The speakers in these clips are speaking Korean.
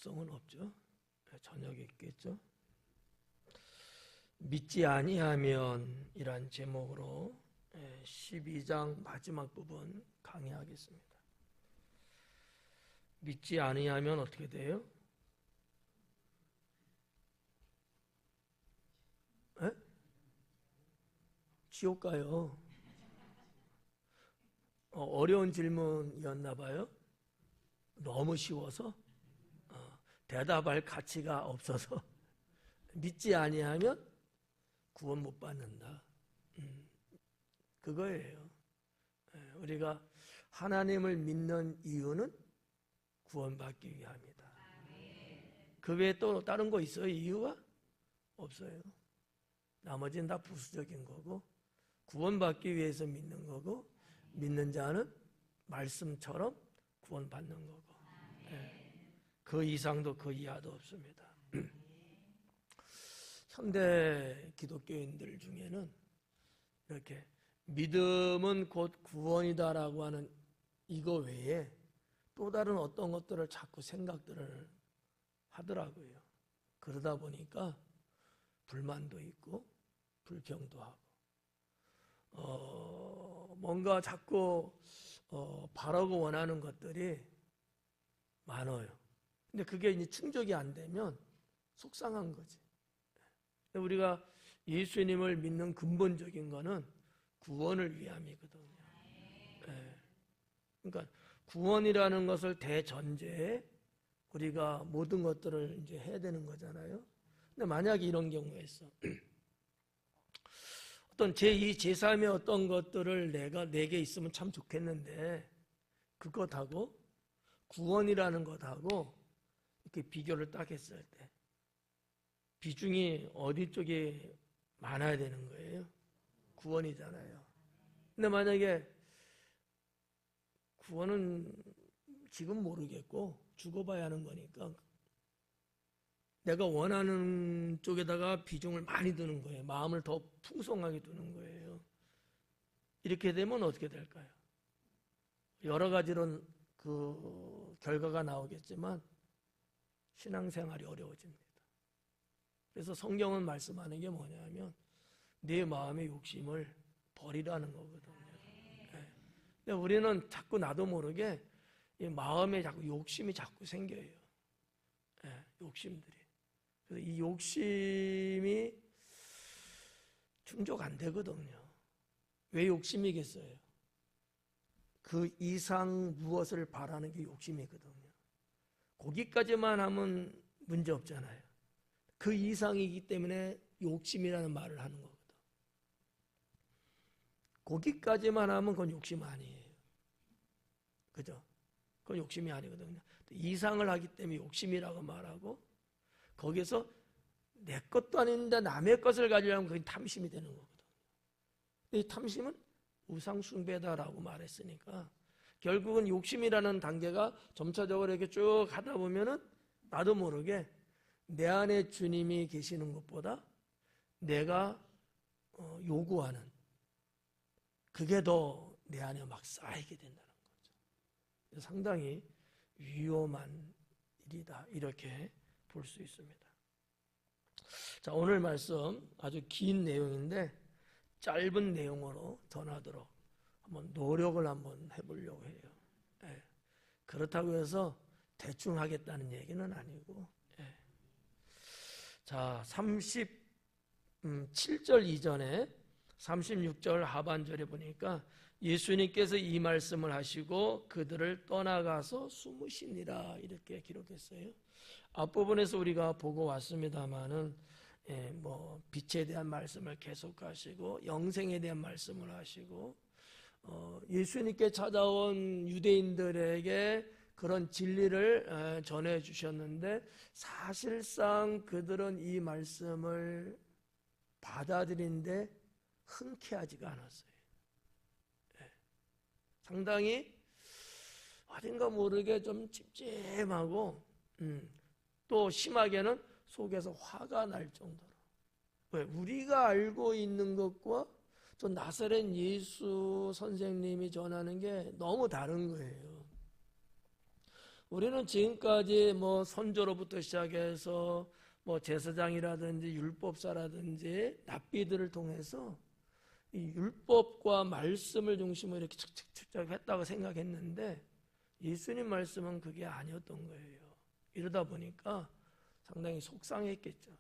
특성은 없죠. 저녁에 있겠죠. 믿지 아니하면 이란 제목으로 12장 마지막 부분 강의하겠습니다. 믿지 아니하면 어떻게 돼요? 지옥 가요. 어려운 질문이었나 봐요. 너무 쉬워서 대답할 가치가 없어서 믿지 아니하면 구원 못 받는다. 그거예요. 우리가 하나님을 믿는 이유는 구원받기 위함이다. 그 외에 또 다른 거 있어요? 이유가? 없어요. 나머지는 다 부수적인 거고 구원받기 위해서 믿는 거고 믿는 자는 말씀처럼 구원받는 거고 그 이상도 그 이하도 없습니다. 현대 기독교인들 중에는 이렇게 믿음은 곧 구원이다라고 하는 이거 외에 또 다른 어떤 것들을 자꾸 생각들을 하더라고요. 그러다 보니까 불만도 있고 불평도 하고 뭔가 자꾸 바라고 원하는 것들이 많아요. 근데 그게 이제 충족이 안 되면 속상한 거지. 우리가 예수님을 믿는 근본적인 거는 구원을 위함이거든요. 그러니까 구원이라는 것을 대전제에 우리가 모든 것들을 이제 해야 되는 거잖아요. 근데 만약에 이런 경우에 있어. 어떤 제2, 제3의 어떤 것들을 내게 있으면 참 좋겠는데 그것하고 구원이라는 것하고 이렇게 비교를 딱 했을 때 비중이 어디 쪽에 많아야 되는 거예요? 구원이잖아요. 근데 만약에 구원은 지금 모르겠고 죽어봐야 하는 거니까 내가 원하는 쪽에다가 비중을 많이 두는 거예요. 마음을 더 풍성하게 두는 거예요. 이렇게 되면 어떻게 될까요? 여러 가지로 그 결과가 나오겠지만 신앙생활이 어려워집니다. 그래서 성경은 말씀하는 게 뭐냐면 내 마음의 욕심을 버리라는 거거든요. 근데 우리는 자꾸 나도 모르게 이 마음에 자꾸 욕심이 자꾸 생겨요. 욕심들이. 그래서 이 욕심이 충족 안 되거든요. 왜 욕심이겠어요? 그 이상 무엇을 바라는 게 욕심이거든요. 거기까지만 하면 문제 없잖아요. 그 이상이기 때문에 욕심이라는 말을 하는 거거든. 거기까지만 하면 그건 욕심 아니에요. 그죠? 그건 욕심이 아니거든요. 이상을 하기 때문에 욕심이라고 말하고 거기서 내 것도 아닌데 남의 것을 가지려면 그게 탐심이 되는 거거든. 이 탐심은 우상숭배다라고 말했으니까 결국은 욕심이라는 단계가 점차적으로 이렇게 쭉 하다 보면은 나도 모르게 내 안에 주님이 계시는 것보다 내가 요구하는 그게 더 내 안에 막 쌓이게 된다는 거죠. 상당히 위험한 일이다 이렇게 볼 수 있습니다. 자, 오늘 말씀 아주 긴 내용인데 짧은 내용으로 전하도록 한번 노력을 한번 해보려고 해요. 그렇다고 해서 대충 하겠다는 얘기는 아니고 자, 37절 이전에 36절 하반절에 보니까 예수님께서 이 말씀을 하시고 그들을 떠나가서 숨으시니라 이렇게 기록했어요. 앞부분에서 우리가 보고 왔습니다마는 빛에 대한 말씀을 계속하시고 영생에 대한 말씀을 하시고 예수님께 찾아온 유대인들에게 그런 진리를 전해 주셨는데 사실상 그들은 이 말씀을 받아들이는데 흔쾌하지가 않았어요. 상당히 어딘가 모르게 좀 찜찜하고 또 심하게는 속에서 화가 날 정도로 왜? 우리가 알고 있는 것과 저 나사렛 예수 선생님이 전하는 게 너무 다른 거예요. 우리는 지금까지 뭐 선조로부터 시작해서 뭐 제사장이라든지 율법사라든지 납비들을 통해서 이 율법과 말씀을 중심으로 이렇게 축축축축 했다고 생각했는데 예수님 말씀은 그게 아니었던 거예요. 이러다 보니까 상당히 속상했겠죠.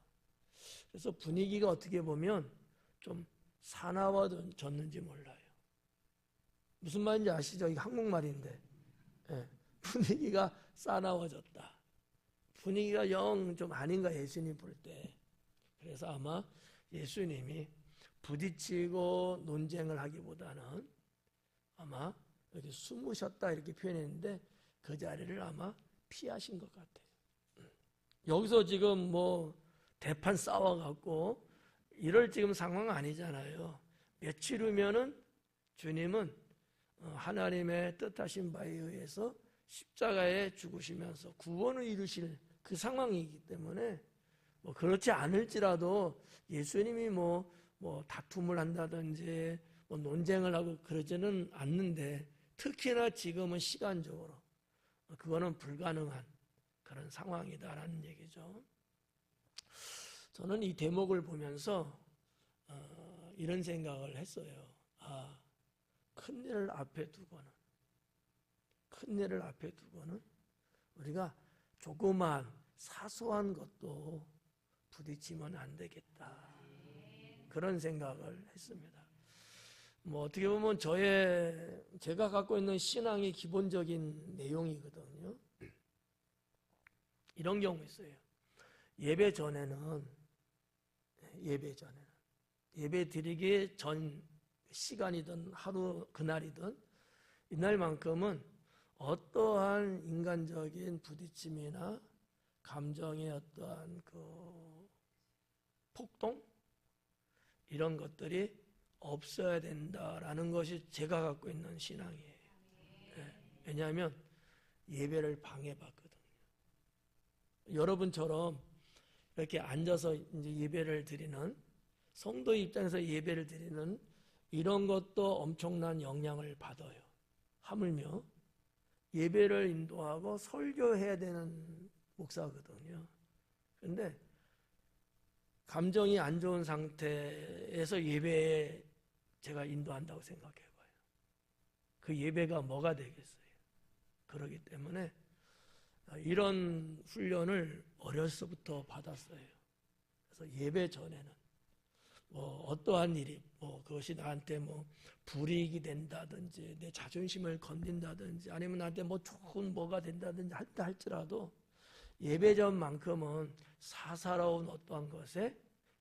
그래서 분위기가 어떻게 보면 좀 사나워졌는지 몰라요. 무슨 말인지 아시죠? 이게 한국말인데. 예, 분위기가 사나워졌다. 분위기가 영 좀 아닌가 예수님 볼 때. 그래서 아마 예수님이 부딪히고 논쟁을 하기보다는 아마 이렇게 숨으셨다 이렇게 표현했는데 그 자리를 아마 피하신 것 같아요. 여기서 지금 뭐 대판 싸워갖고 이럴 지금 상황 아니잖아요. 며칠 후면은 주님은 하나님의 뜻하신 바에 의해서 십자가에 죽으시면서 구원을 이루실 그 상황이기 때문에 뭐 그렇지 않을지라도 예수님이 뭐 다툼을 한다든지 뭐 논쟁을 하고 그러지는 않는데 특히나 지금은 시간적으로 그거는 불가능한 그런 상황이다라는 얘기죠. 저는 이 대목을 보면서 이런 생각을 했어요. 큰일을 앞에 두고는 우리가 조그만 사소한 것도 부딪히면 안 되겠다. 그런 생각을 했습니다. 뭐 어떻게 보면 제가 갖고 있는 신앙의 기본적인 내용이거든요. 이런 경우 있어요. 예배 드리기 전 시간이든 하루 그날이든 이날만큼은 어떠한 인간적인 부딪힘이나 감정의 어떠한 그 폭동 이런 것들이 없어야 된다라는 것이 제가 갖고 있는 신앙이에요. 왜냐하면 예배를 방해받거든요. 여러분처럼 이렇게 앉아서 이제 예배를 드리는 성도 입장에서 예배를 드리는 이런 것도 엄청난 영향을 받아요. 하물며 예배를 인도하고 설교해야 되는 목사거든요. 그런데 감정이 안 좋은 상태에서 예배에 제가 인도한다고 생각해봐요. 그 예배가 뭐가 되겠어요? 그렇기 때문에 이런 훈련을 어려서부터 받았어요. 그래서 예배 전에는 어떠한 일이 그것이 나한테 불이익이 된다든지 내 자존심을 건든다든지 아니면 나한테 좋은 뭐가 된다든지 할지라도 예배 전만큼은 사사로운 어떠한 것에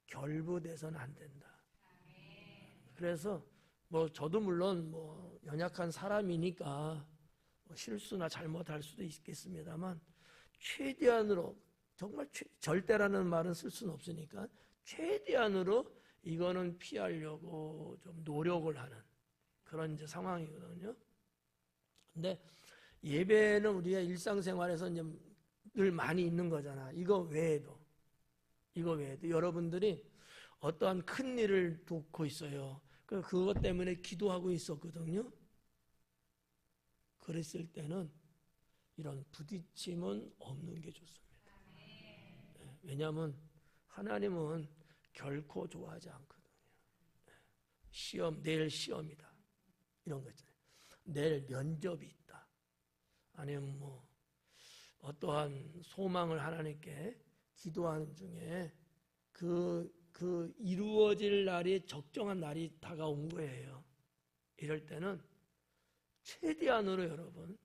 결부돼서는 안 된다. 그래서 저도 물론 연약한 사람이니까 실수나 잘못할 수도 있겠습니다만 최대한으로 정말 절대라는 말은 쓸 수는 없으니까 최대한으로 이거는 피하려고 좀 노력을 하는 그런 이제 상황이거든요. 근데 예배는 우리가 일상생활에서 이제 늘 많이 있는 거잖아. 이거 외에도 여러분들이 어떠한 큰 일을 돕고 있어요. 그것 때문에 기도하고 있었거든요. 그랬을 때는 이런 부딪힘은 없는 게 좋습니다. 왜냐하면 하나님은 결코 좋아하지 않거든요. 내일 시험이다. 이런 거 있잖아요. 내일 면접이 있다. 아니면 어떠한 소망을 하나님께 기도하는 중에 그 이루어질 날이 적정한 날이 다가온 거예요. 이럴 때는 최대한으로 여러분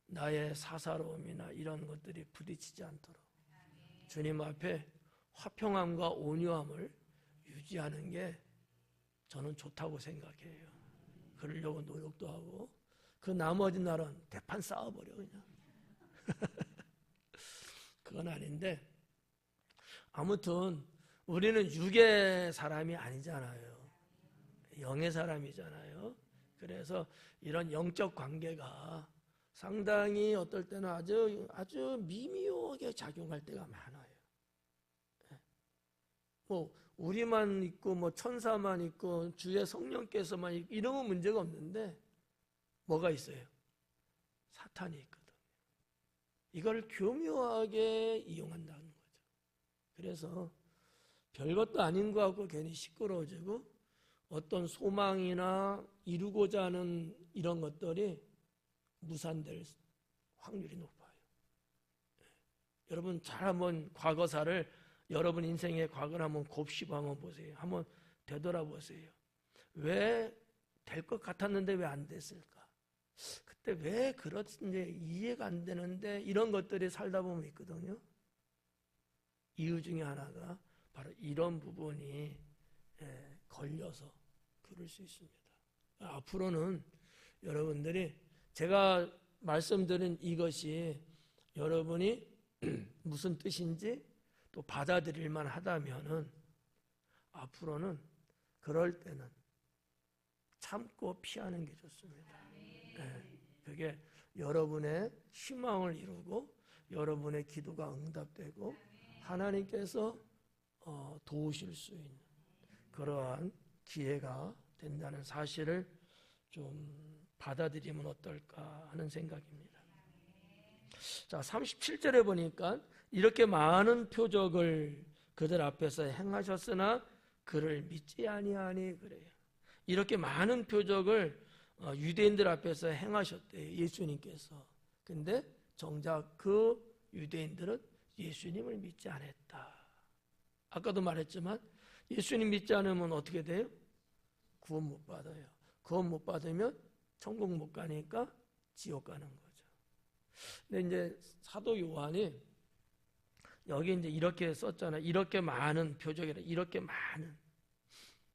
나의 사사로움이나 이런 것들이 부딪히지 않도록 주님 앞에 화평함과 온유함을 유지하는 게 저는 좋다고 생각해요. 그러려고 노력도 하고 그 나머지 날은 대판 싸워버려 그냥. 그건 아닌데 아무튼 우리는 육의 사람이 아니잖아요. 영의 사람이잖아요. 그래서 이런 영적 관계가 상당히 어떨 때는 아주 미묘하게 작용할 때가 많아요. 우리만 있고 천사만 있고 주의 성령께서만 있고 이러면 문제가 없는데 뭐가 있어요? 사탄이 있거든. 이걸 교묘하게 이용한다는 거죠. 그래서 별것도 아닌 것 같고 괜히 시끄러워지고 어떤 소망이나 이루고자 하는 이런 것들이 무산될 확률이 높아요. 여러분 잘 한번 과거사를 여러분 인생의 과거를 한번 곱씹어 한번 보세요. 한번 되돌아보세요. 왜 될 것 같았는데 왜 안 됐을까? 그때 왜 그렇지 이해가 안 되는데 이런 것들이 살다 보면 있거든요. 이유 중에 하나가 바로 이런 부분이 걸려서 그럴 수 있습니다. 앞으로는 여러분들이 제가 말씀드린 이것이 여러분이 무슨 뜻인지 또 받아들일만 하다면은 앞으로는 그럴 때는 참고 피하는 게 좋습니다. 그게 여러분의 희망을 이루고 여러분의 기도가 응답되고 하나님께서 도우실 수 있는 그러한 기회가 된다는 사실을 좀 받아들이면 어떨까 하는 생각입니다. 자, 37절에 보니까 이렇게 많은 표적을 그들 앞에서 행하셨으나 그를 믿지 아니하니 그래요. 이렇게 많은 표적을 유대인들 앞에서 행하셨대요. 예수님께서. 근데 정작 그 유대인들은 예수님을 믿지 않았다. 아까도 말했지만 예수님 믿지 않으면 어떻게 돼요? 구원 못 받아요. 구원 못 받으면 천국 못 가니까 지옥 가는 거죠. 근데 이제 사도 요한이 여기 이제 이렇게 썼잖아요. 이렇게 많은 표적이라 이렇게 많은.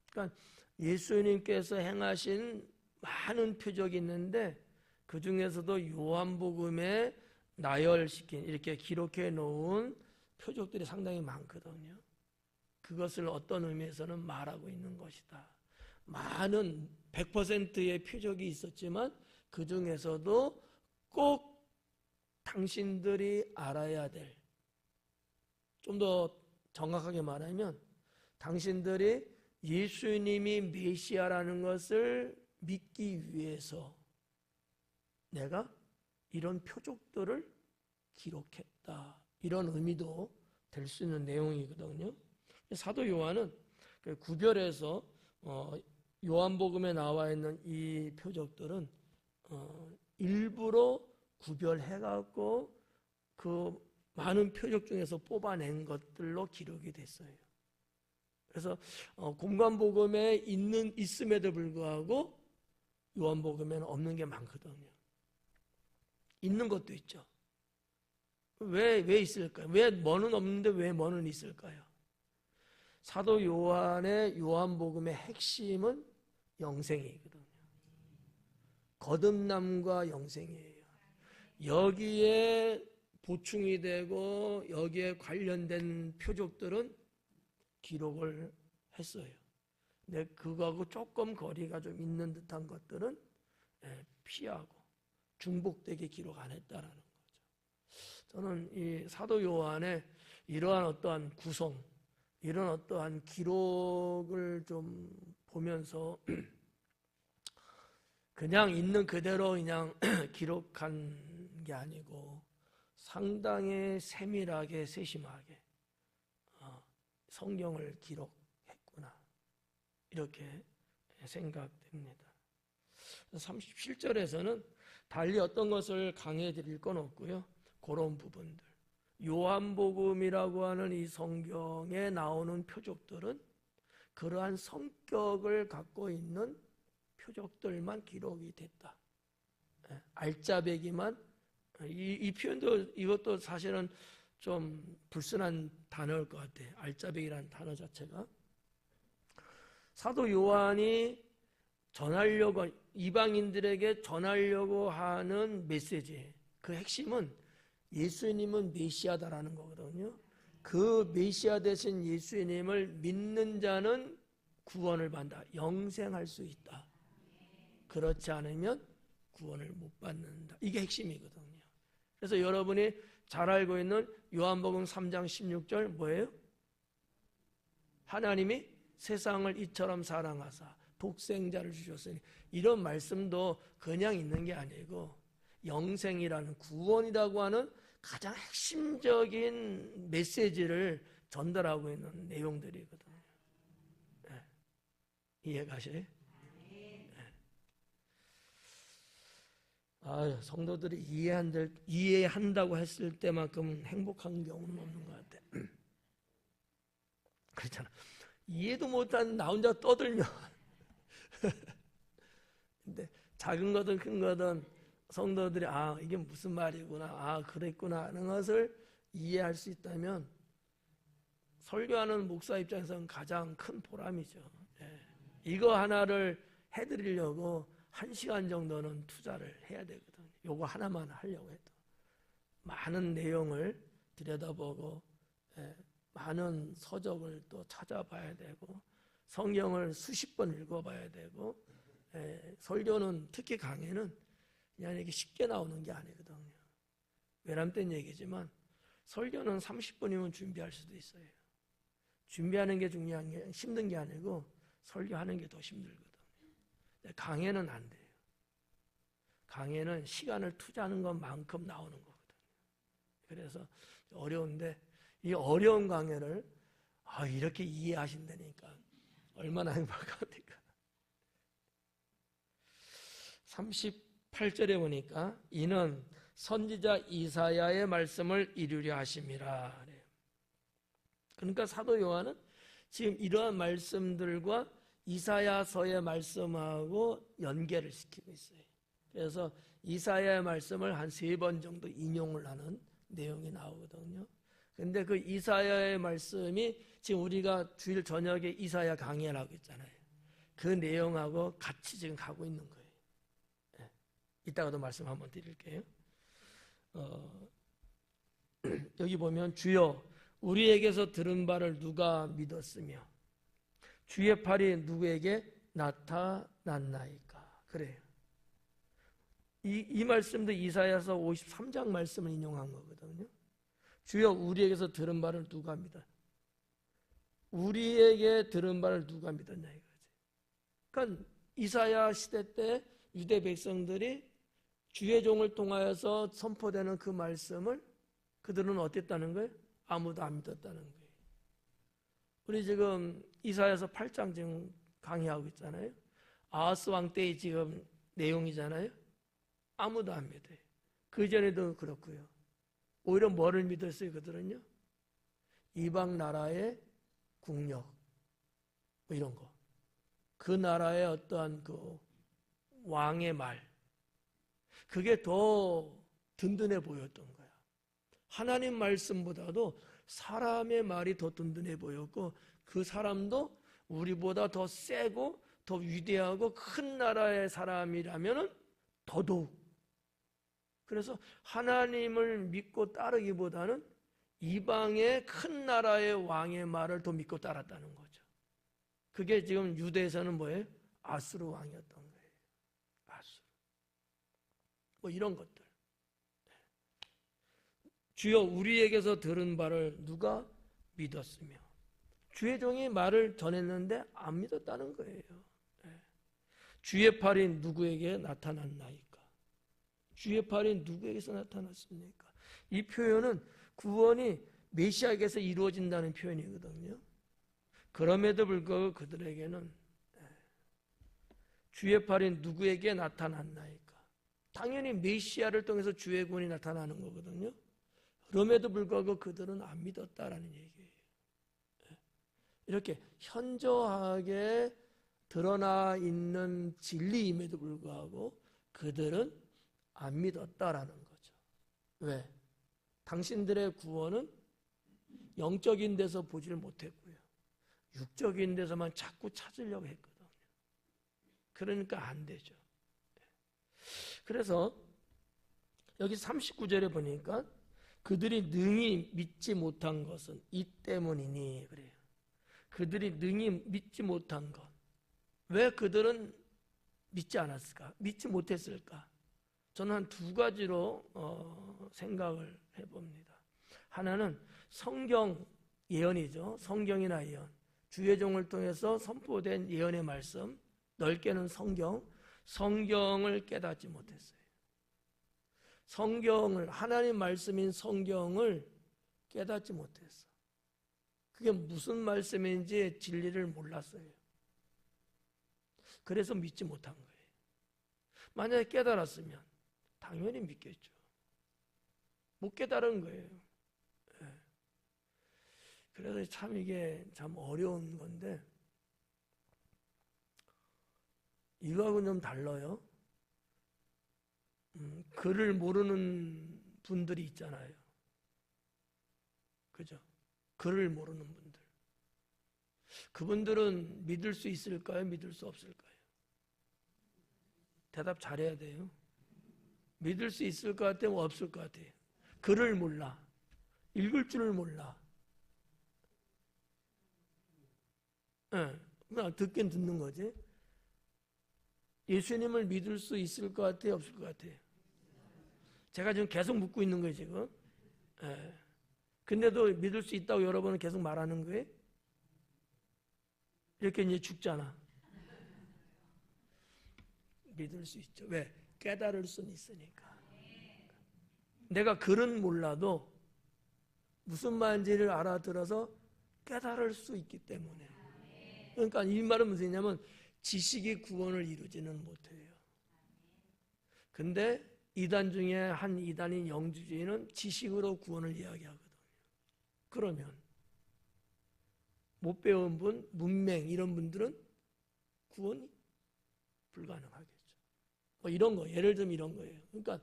그러니까 예수님께서 행하신 많은 표적이 있는데 그 중에서도 요한복음에 나열시킨 이렇게 기록해 놓은 표적들이 상당히 많거든요. 그것을 어떤 의미에서는 말하고 있는 것이다. 많은 100%의 표적이 있었지만 그 중에서도 꼭 당신들이 알아야 될, 좀 더 정확하게 말하면 당신들이 예수님이 메시아라는 것을 믿기 위해서 내가 이런 표적들을 기록했다. 이런 의미도 될 수 있는 내용이거든요. 사도 요한은 구별해서 요한복음에 나와 있는 이 표적들은 일부러 구별해갖고 그 많은 표적 중에서 뽑아낸 것들로 기록이 됐어요. 그래서 공관복음에 있음에도 불구하고 요한복음에는 없는 게 많거든요. 있는 것도 있죠. 왜 있을까요? 왜 뭐는 없는데 왜 뭐는 있을까요? 사도 요한의 요한복음의 핵심은 영생이거든요. 거듭남과 영생이에요. 여기에 보충이 되고 여기에 관련된 표적들은 기록을 했어요. 근데 그거하고 조금 거리가 좀 있는 듯한 것들은 피하고 중복되게 기록 안 했다라는 거죠. 저는 이 사도 요한의 이러한 어떠한 구성, 이런 어떠한 기록을 좀 보면서 그냥 있는 그대로 그냥 기록한 게 아니고 상당히 세밀하게 세심하게 성경을 기록했구나 이렇게 생각됩니다. 37절에서는 달리 어떤 것을 강해 드릴 건 없고요. 그런 부분들 요한복음이라고 하는 이 성경에 나오는 표적들은 그러한 성격을 갖고 있는 표적들만 기록이 됐다. 알짜배기만 이 표현도 이것도 사실은 좀 불순한 단어일 것 같아. 알짜배기라는 단어 자체가 사도 요한이 전하려고 이방인들에게 전하려고 하는 메시지 그 핵심은 예수님은 메시아다라는 거거든요. 그 메시아 되신 예수님을 믿는 자는 구원을 받는다. 영생할 수 있다. 그렇지 않으면 구원을 못 받는다. 이게 핵심이거든요. 그래서 여러분이 잘 알고 있는 요한복음 3장 16절 뭐예요? 하나님이 세상을 이처럼 사랑하사 독생자를 주셨으니 이런 말씀도 그냥 있는 게 아니고 영생이라는 구원이라고 하는 가장 핵심적인 메시지를 전달하고 있는 내용들이거든요. 네. 이해가시나요? 네. 성도들이 이해한다고 했을 때만큼 행복한 경우는 없는 것 같아. 그렇잖아. 이해도 못한 나 혼자 떠들면. 근데 작은 거든 큰 거든 성도들이 이게 무슨 말이구나, 그랬구나 하는 것을 이해할 수 있다면 설교하는 목사 입장에서는 가장 큰 보람이죠. 예. 이거 하나를 해드리려고 1시간 정도는 투자를 해야 되거든요. 요거 하나만 하려고 해도 많은 내용을 들여다보고 많은 서적을 또 찾아봐야 되고 성경을 수십 번 읽어봐야 되고 설교는 특히 강의는 그냥 이렇게 쉽게 나오는 게 아니거든요. 외람된 얘기지만 설교는 30분이면 준비할 수도 있어요. 준비하는 게 중요한 게 힘든 게 아니고 설교하는 게 더 힘들거든요. 강의는 안 돼요. 강의는 시간을 투자하는 것만큼 나오는 거거든요. 그래서 어려운데 이 어려운 강의를 이렇게 이해하신다니까 얼마나 행복합니까? 38절에 보니까 이는 선지자 이사야의 말씀을 이루려 하심이라. 그러니까 사도 요한은 지금 이러한 말씀들과 이사야서의 말씀하고 연계를 시키고 있어요. 그래서 이사야의 말씀을 한 3번 정도 인용을 하는 내용이 나오거든요. 근데 그 이사야의 말씀이 지금 우리가 주일 저녁에 이사야 강의를 하고 있잖아요. 그 내용하고 같이 지금 가고 있는 거예요. 이따가도 말씀 한번 드릴게요. 여기 보면 주여 우리에게서 들은 바를 누가 믿었으며 주의 팔이 누구에게 나타났나이까. 그래요. 이 말씀도 이사야서 53장 말씀을 인용한 거거든요. 주여 우리에게서 들은 바를 누가 믿었? 우리에게 들은 바를 누가 믿었냐 이거지. 그러니까 이사야 시대 때 유대 백성들이 주의 종을 통하여서 선포되는 그 말씀을 그들은 어땠다는 거예요? 아무도 안 믿었다는 거예요. 우리 지금 이사야서 8장 지금 강의하고 있잖아요. 아하스 왕 때의 지금 내용이잖아요. 아무도 안 믿어요. 그 전에도 그렇고요. 오히려 뭐를 믿었어요 그들은요? 이방 나라의 국력 뭐 이런 거. 그 나라의 어떠한 그 왕의 말 그게 더 든든해 보였던 거야. 하나님 말씀보다도 사람의 말이 더 든든해 보였고 그 사람도 우리보다 더 세고 더 위대하고 큰 나라의 사람이라면은 더더욱. 그래서 하나님을 믿고 따르기보다는 이방의 큰 나라의 왕의 말을 더 믿고 따랐다는 거죠. 그게 지금 유대에서는 뭐예요? 아수르 왕이었던 거예요. 아수르. 뭐 이런 것들. 주여 우리에게서 들은 바를 누가 믿었으며 주의 종이 말을 전했는데 안 믿었다는 거예요. 주의 팔이 누구에게 나타났나이까? 주의 팔이 누구에게서 나타났습니까? 이 표현은 구원이 메시아에게서 이루어진다는 표현이거든요. 그럼에도 불구하고 그들에게는 주의 팔이 누구에게 나타났나이까? 당연히 메시아를 통해서 주의 구원이 나타나는 거거든요. 그럼에도 불구하고 그들은 안 믿었다라는 얘기예요. 이렇게 현저하게 드러나 있는 진리임에도 불구하고 그들은 안 믿었다라는 거죠. 왜? 당신들의 구원은 영적인 데서 보질 못했고요. 육적인 데서만 자꾸 찾으려고 했거든요. 그러니까 안 되죠. 그래서 여기 39절에 보니까 그들이 능히 믿지 못한 것은 이 때문이니 그래요. 그들이 능히 믿지 못한 것. 왜 그들은 믿지 않았을까? 믿지 못했을까? 저는 한 2가지로 생각을 해봅니다. 하나는 성경 예언이죠. 성경이나 예언. 주의 종을 통해서 선포된 예언의 말씀, 넓게는 성경을 깨닫지 못했어요. 성경을, 하나님 말씀인 성경을 깨닫지 못했어. 그게 무슨 말씀인지 진리를 몰랐어요. 그래서 믿지 못한 거예요. 만약에 깨달았으면 당연히 믿겠죠. 못 깨달은 거예요. 네. 그래서 참 이게 참 어려운 건데, 이거하고는 좀 달라요. 글을 모르는 분들이 있잖아요. 그죠? 글을 모르는 분들. 그분들은 믿을 수 있을까요? 믿을 수 없을까요? 대답 잘해야 돼요. 믿을 수 있을 것 같아요? 없을 것 같아요? 글을 몰라. 읽을 줄을 몰라. 그냥 듣긴 듣는 거지. 예수님을 믿을 수 있을 것 같아요? 없을 것 같아요? 제가 지금 계속 묻고 있는 거예요, 지금. 근데도 믿을 수 있다고 여러분은 계속 말하는 거예요? 이렇게 이제 죽잖아. 믿을 수 있죠. 왜? 깨달을 수는 있으니까. 내가 글은 몰라도 무슨 말인지를 알아들어서 깨달을 수 있기 때문에. 그러니까 이 말은 무슨 얘기냐면 지식이 구원을 이루지는 못해요. 근데 이단 중에 한 이단인 영주주의는 지식으로 구원을 이야기하거든요. 그러면 못 배운 분, 문맹 이런 분들은 구원이 불가능하겠죠. 뭐 이런 거, 예를 들면 이런 거예요. 그러니까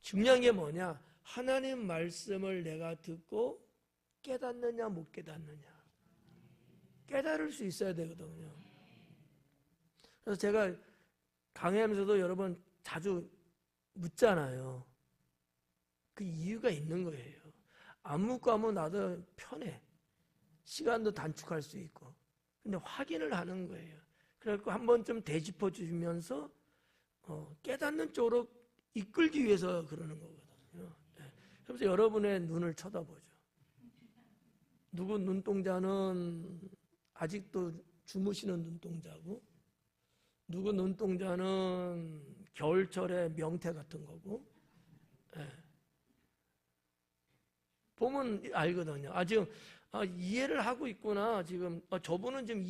중요한 게 뭐냐? 하나님 말씀을 내가 듣고 깨닫느냐 못 깨닫느냐. 깨달을 수 있어야 되거든요. 그래서 제가 강의하면서도 여러분 자주 묻잖아요. 그 이유가 있는 거예요. 안 묻고 하면 나도 편해. 시간도 단축할 수 있고. 근데 확인을 하는 거예요. 그래서 한 번쯤 되짚어 주면서 깨닫는 쪽으로 이끌기 위해서 그러는 거거든요. 그래서 여러분의 눈을 쳐다보죠. 누구 눈동자는 아직도 주무시는 눈동자고, 누구 눈동자는 겨울철에 명태 같은 거고, 보면 알거든요. 지금 이해를 하고 있구나. 지금 저분은 지금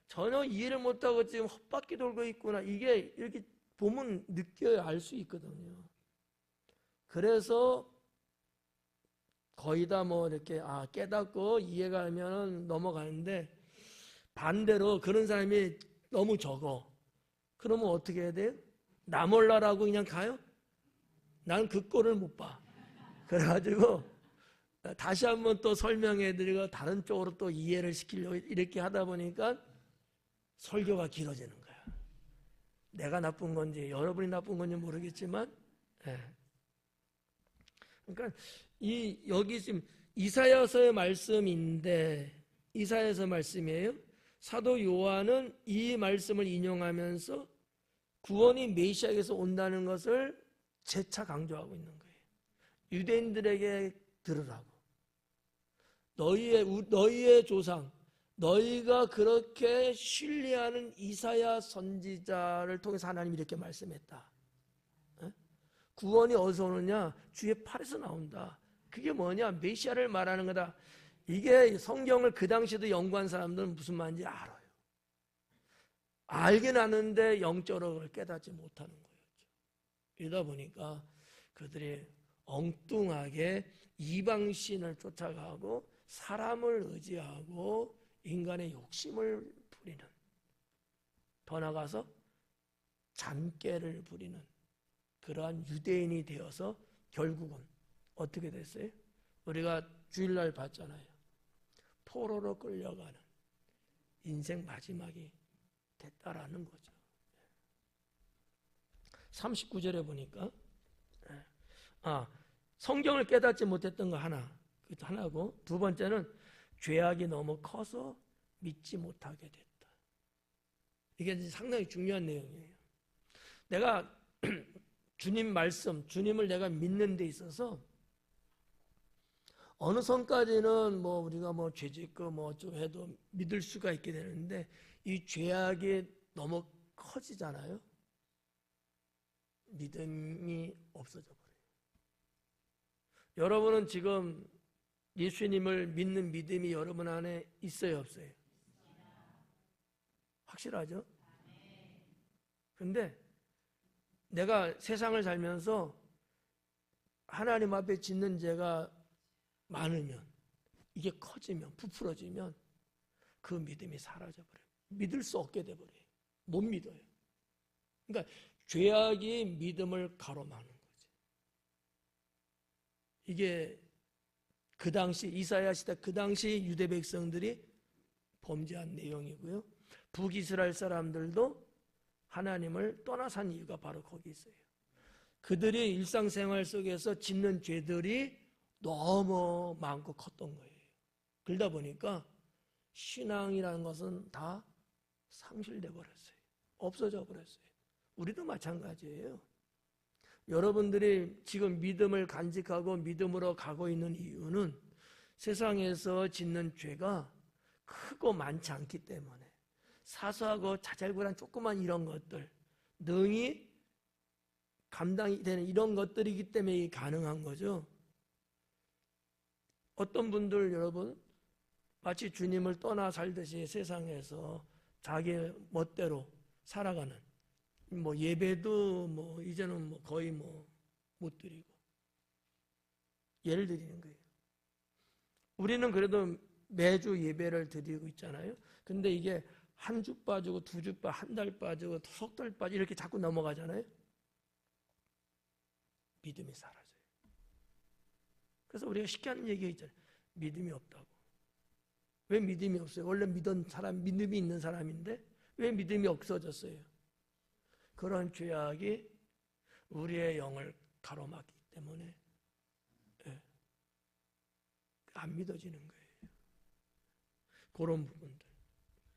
전혀 이해를 못하고 지금 헛바퀴 돌고 있구나. 이게 이렇게 보면 느껴야 알 수 있거든요. 그래서 거의 다 뭐 이렇게 깨닫고 이해가 하면 넘어가는데, 반대로 그런 사람이 너무 적어. 그러면 어떻게 해야 돼요? 나 몰라라고 그냥 가요? 나는 그 꼴을 못 봐. 그래가지고 다시 한번 또 설명해드리고 다른 쪽으로 또 이해를 시키려고 이렇게 하다 보니까 설교가 길어지는 거야. 내가 나쁜 건지 여러분이 나쁜 건지 모르겠지만, 그러니까 여기 지금 이사야서의 말씀인데, 이사야서 말씀이에요. 사도 요한은 이 말씀을 인용하면서 구원이 메시아에게서 온다는 것을 재차 강조하고 있는 거예요. 유대인들에게 들으라고. 너희의 조상, 너희가 그렇게 신뢰하는 이사야 선지자를 통해서 하나님이 이렇게 말씀했다. 구원이 어디서 오느냐? 주의 팔에서 나온다. 그게 뭐냐? 메시아를 말하는 거다. 이게 성경을 그 당시에도 연구한 사람들은 무슨 말인지 알아요. 알긴 아는데 영적으로 그걸 깨닫지 못하는 거였죠. 이러다 보니까 그들이 엉뚱하게 이방신을 쫓아가고 사람을 의지하고 인간의 욕심을 부리는, 더 나아가서 잔꾀를 부리는 그러한 유대인이 되어서 결국은 어떻게 됐어요? 우리가 주일날 봤잖아요. 포로로 끌려가는 인생 마지막이 됐다라는 거죠. 39절에 보니까 성경을 깨닫지 못했던 거 하나고, 두 번째는 죄악이 너무 커서 믿지 못하게 됐다. 이게 상당히 중요한 내용이에요. 내가 주님 말씀, 주님을 내가 믿는 데 있어서 어느 선까지는 뭐 우리가 뭐 죄짓고 뭐 어쩌고 해도 믿을 수가 있게 되는데, 이 죄악이 너무 커지잖아요. 믿음이 없어져 버려요. 여러분은 지금 예수님을 믿는 믿음이 여러분 안에 있어요, 없어요? 확실하죠? 근데 내가 세상을 살면서 하나님 앞에 짓는 죄가 많으면, 이게 커지면, 부풀어지면 그 믿음이 사라져버려요. 믿을 수 없게 돼버려요. 못 믿어요. 그러니까 죄악이 믿음을 가로막는 거지. 이게 그 당시 이사야 시대 그 당시 유대 백성들이 범죄한 내용이고요. 북이스라엘 사람들도 하나님을 떠나 산 이유가 바로 거기 있어요. 그들이 일상생활 속에서 짓는 죄들이 너무 많고 컸던 거예요. 그러다 보니까 신앙이라는 것은 다 상실돼 버렸어요. 없어져 버렸어요. 우리도 마찬가지예요. 여러분들이 지금 믿음을 간직하고 믿음으로 가고 있는 이유는 세상에서 짓는 죄가 크고 많지 않기 때문에, 사소하고 자잘구레한 조그만 이런 것들 능히 감당이 되는 이런 것들이기 때문에 가능한 거죠. 어떤 분들 여러분 마치 주님을 떠나 살듯이 세상에서 자기 멋대로 살아가는, 예배도 이제는 거의 못 드리고 예를 드리는 거예요. 우리는 그래도 매주 예배를 드리고 있잖아요. 근데 이게 한 주 빠지고 두 주 빠지고 한 달 빠지고 석 달 빠지고 이렇게 자꾸 넘어가잖아요. 믿음이 사라져요. 그래서 우리가 쉽게 하는 얘기가 있잖아요. 믿음이 없다고. 왜 믿음이 없어요? 원래 믿은 사람, 믿음이 있는 사람인데 왜 믿음이 없어졌어요? 그런 죄악이 우리의 영을 가로막기 때문에 안 믿어지는 거예요. 그런 부분들.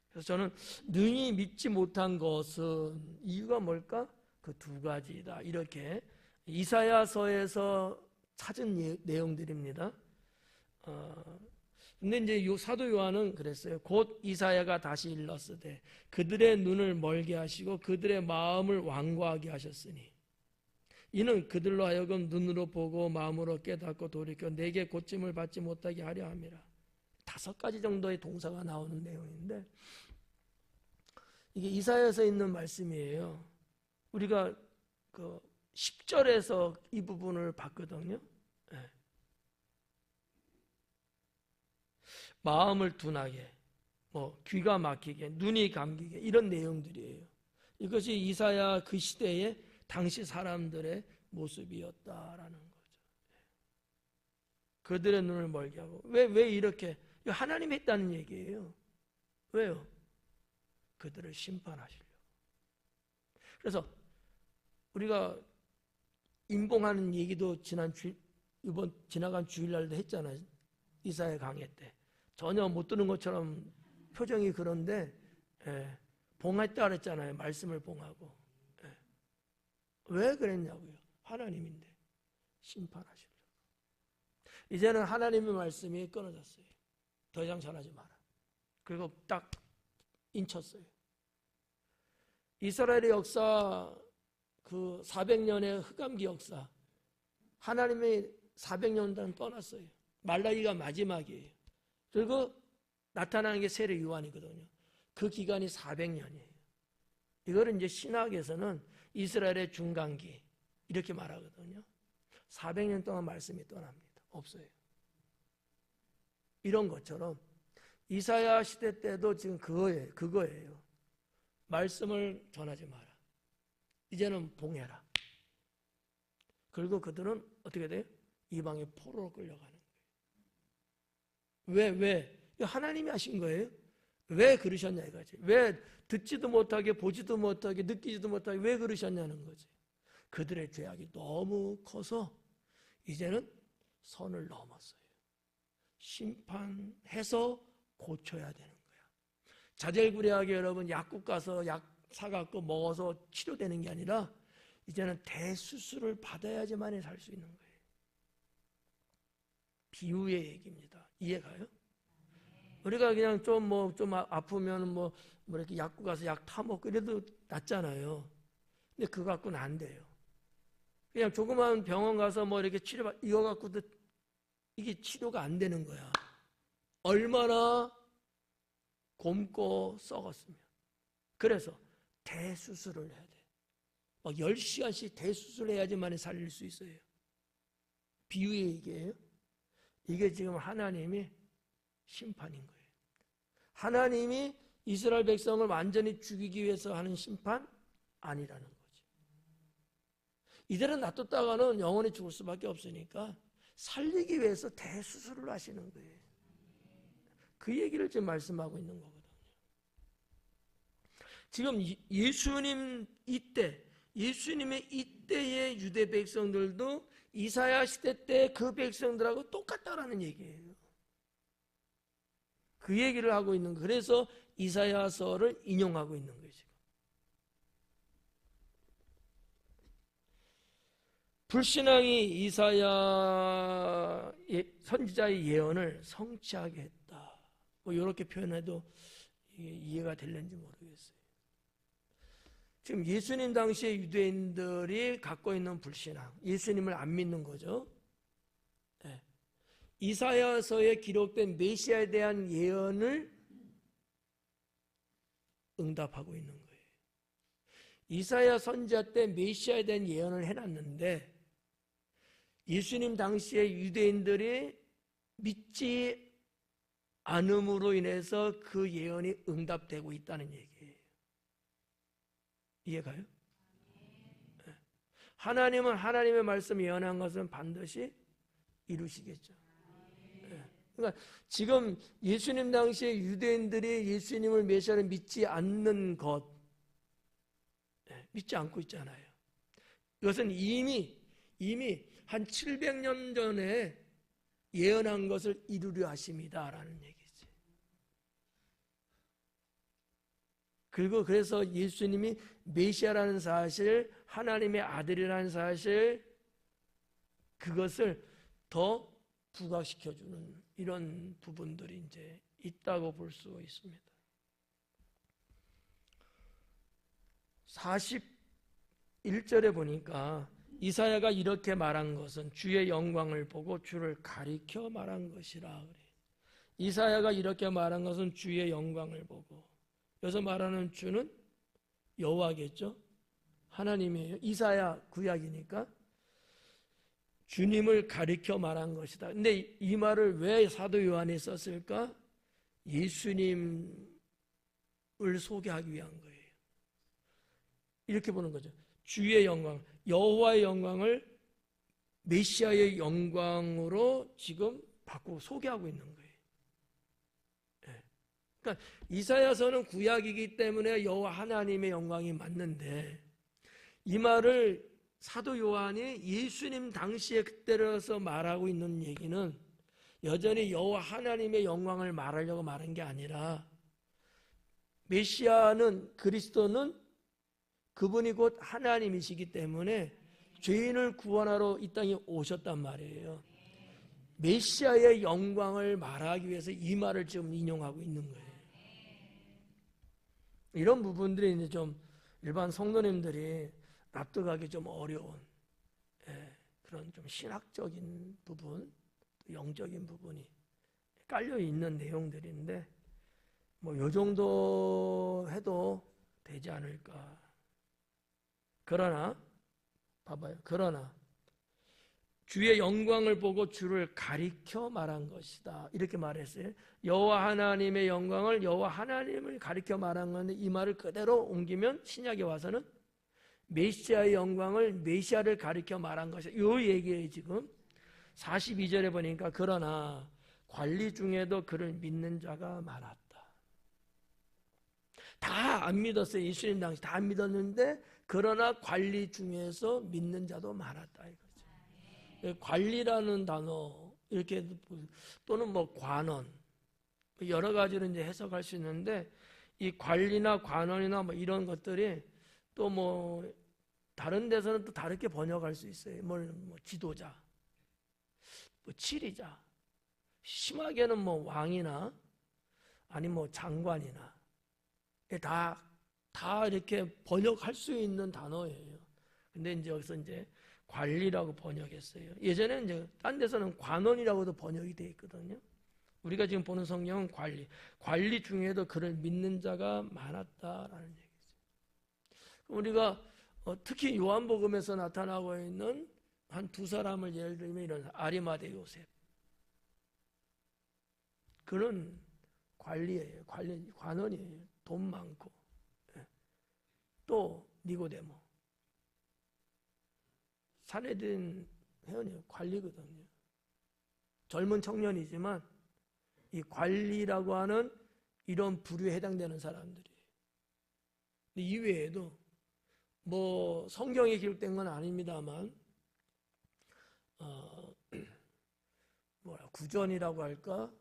그래서 저는 능히 믿지 못한 것은 이유가 뭘까? 그 두 가지다. 이렇게 이사야서에서 찾은 내용들입니다. 근데 이제 사도 요한은 그랬어요. 곧 이사야가 다시 일렀으되 그들의 눈을 멀게 하시고 그들의 마음을 완고하게 하셨으니 이는 그들로 하여금 눈으로 보고 마음으로 깨닫고 돌이켜 내게 고침을 받지 못하게 하려 함이라. 5가지 정도의 동사가 나오는 내용인데 이게 이사야서에 있는 말씀이에요. 우리가 그 10절에서 이 부분을 봤거든요. 네. 마음을 둔하게, 귀가 막히게, 눈이 감기게 이런 내용들이에요. 이것이 이사야 그 시대의 당시 사람들의 모습이었다라는 거죠. 그들의 눈을 멀게 하고 왜 이렇게 하나님이 했다는 얘기예요. 왜요? 그들을 심판하시려고. 그래서 우리가 임봉하는 얘기도 지나간 주일날도 했잖아요. 이사야 강해 때. 전혀 못 듣는 것처럼 표정이 그런데 봉했다 그랬잖아요. 말씀을 봉하고. 왜 그랬냐고요. 하나님인데 심판하시려고. 이제는 하나님의 말씀이 끊어졌어요. 더 이상 전하지 마라. 그리고 딱 인쳤어요. 이스라엘의 역사, 그 400년의 흑암기 역사, 하나님의 400년 동안 떠났어요. 말라기가 마지막이에요. 그리고 나타나는 게 세례 요한이거든요. 그 기간이 400년이에요. 이거를 이제 신학에서는 이스라엘의 중간기 이렇게 말하거든요. 400년 동안 말씀이 떠납니다. 없어요. 이런 것처럼 이사야 시대 때도 지금 그거예요. 말씀을 전하지 마라. 이제는 봉해라. 그리고 그들은 어떻게 돼요? 이방의 포로로 끌려가는 거예요. 왜? 하나님이 하신 거예요. 왜 그러셨냐 이거지. 왜 듣지도 못하게 보지도 못하게 느끼지도 못하게 왜 그러셨냐는 거지. 그들의 죄악이 너무 커서 이제는 선을 넘었어요. 심판해서 고쳐야 되는 거야. 자젤구레하게 여러분 약국 가서 약 사갖고 먹어서 치료되는 게 아니라 이제는 대수술을 받아야지만 살 수 있는 거예요. 비유의 얘기입니다. 이해가요? 우리가 그냥 좀 아프면 이렇게 약국 가서 약 타먹고 이래도 낫잖아요. 근데 그거 갖고는 안 돼요. 그냥 조그만 병원 가서 이렇게 치료받, 이거 갖고도 이게 치료가 안 되는 거야. 얼마나 곪고 썩었으면. 그래서 대수술을 해야 돼. 막 10시간씩 대수술을 해야지만 살릴 수 있어요. 비유의 얘기예요. 이게 지금 하나님이 심판인 거예요. 하나님이 이스라엘 백성을 완전히 죽이기 위해서 하는 심판 아니라는 거지. 이대로 놔뒀다가는 영원히 죽을 수밖에 없으니까 살리기 위해서 대수술을 하시는 거예요. 그 얘기를 지금 말씀하고 있는 거거든요. 지금 예수님의 이때의 유대 백성들도 이사야 시대 때 그 백성들하고 똑같다라는 얘기예요. 그 얘기를 하고 있는 거예요. 그래서 이사야서를 인용하고 있는 거예요. 지금. 불신앙이 이사야 선지자의 예언을 성취하게 했다. 뭐 이렇게 표현해도 이해가 될는지 모르겠어요. 지금 예수님 당시에 유대인들이 갖고 있는 불신앙, 예수님을 안 믿는 거죠. 네. 이사야서에 기록된 메시아에 대한 예언을 응답하고 있는 거예요. 이사야 선지자 때 메시아에 대한 예언을 해놨는데 예수님 당시에 유대인들이 믿지 않음으로 인해서 그 예언이 응답되고 있다는 얘기예요. 이해가요? 네. 하나님은 하나님의 말씀 예언한 것은 반드시 이루시겠죠. 네. 그러니까 지금 예수님 당시에 유대인들이 예수님을 메시아를 믿지 않는 것, 네. 믿지 않고 있잖아요. 이것은 이미 한 700년 전에 예언한 것을 이루려 하심이다라는 얘기지. 그리고 그래서 예수님이 메시아라는 사실, 하나님의 아들이라는 사실, 그것을 더 부각시켜주는 이런 부분들이 이제 있다고 볼 수 있습니다. 41절에 보니까 이사야가 이렇게 말한 것은 주의 영광을 보고 주를 가리켜 말한 것이라 그래. 이사야가 이렇게 말한 것은 주의 영광을 보고. 여기서 말하는 주는 여호와겠죠. 하나님이에요. 이사야 구약이니까 주님을 가리켜 말한 것이다. 근데 이 말을 왜 사도 요한이 썼을까? 예수님을 소개하기 위한 거예요. 이렇게 보는 거죠. 주의 영광, 여호와의 영광을 메시아의 영광으로 지금 바꾸고 소개하고 있는 거예요. 그러니까 이사야서는 구약이기 때문에 여호와 하나님의 영광이 맞는데 이 말을 사도 요한이 예수님 당시에 그때로서 말하고 있는 얘기는 여전히 여호와 하나님의 영광을 말하려고 말한 게 아니라 메시아는 그리스도는 그분이 곧 하나님이시기 때문에 죄인을 구원하러 이 땅에 오셨단 말이에요. 메시아의 영광을 말하기 위해서 이 말을 지금 인용하고 있는 거예요. 이런 부분들이 이제 좀 일반 성도님들이 납득하기 좀 어려운 그런 좀 신학적인 부분, 영적인 부분이 깔려 있는 내용들인데 뭐 요 정도 해도 되지 않을까. 그러나 봐봐요. 그러나 주의 영광을 보고 주를 가리켜 말한 것이다. 이렇게 말했어요. 여호와 하나님의 영광을 여호와 하나님을 가리켜 말한 건데 이 말을 그대로 옮기면 신약에 와서는 메시아의 영광을 메시아를 가리켜 말한 것이다. 이 얘기예요. 지금 42절에 보니까 그러나 관리 중에도 그를 믿는 자가 많았다. 다 안 믿었어요. 예수님 당시 다 안 믿었는데 그러나 관리 중에서 믿는 자도 많았다. 관리라는 단어 이렇게 또는 뭐 관원 여러 가지로 이제 해석할 수 있는데 이 관리나 관원이나 뭐 이런 것들이 또 뭐 다른 데서는 또 다르게 번역할 수 있어요. 뭐 지도자, 뭐 지리자, 심하게는 뭐 왕이나 아니 뭐 장관이나 다 이렇게 번역할 수 있는 단어예요. 근데 이제 여기서 이제 관리라고 번역했어요. 예전에는 이제 딴 데서는 관원이라고도 번역이 되어 있거든요. 우리가 지금 보는 성경은 관리 중에도 그를 믿는 자가 많았다라는 얘기죠. 우리가 특히 요한복음에서 나타나고 있는 한 두 사람을 예를 들면 이런 아리마대 요셉, 그는 관리예요. 관원이에요. 돈 많고. 또 니고데모, 사내된 회원이에요. 관리거든요. 젊은 청년이지만 이 관리라고 하는 이런 부류에 해당되는 사람들이에요. 이외에도 뭐 성경에 기록된 건 아닙니다만 구전이라고 할까,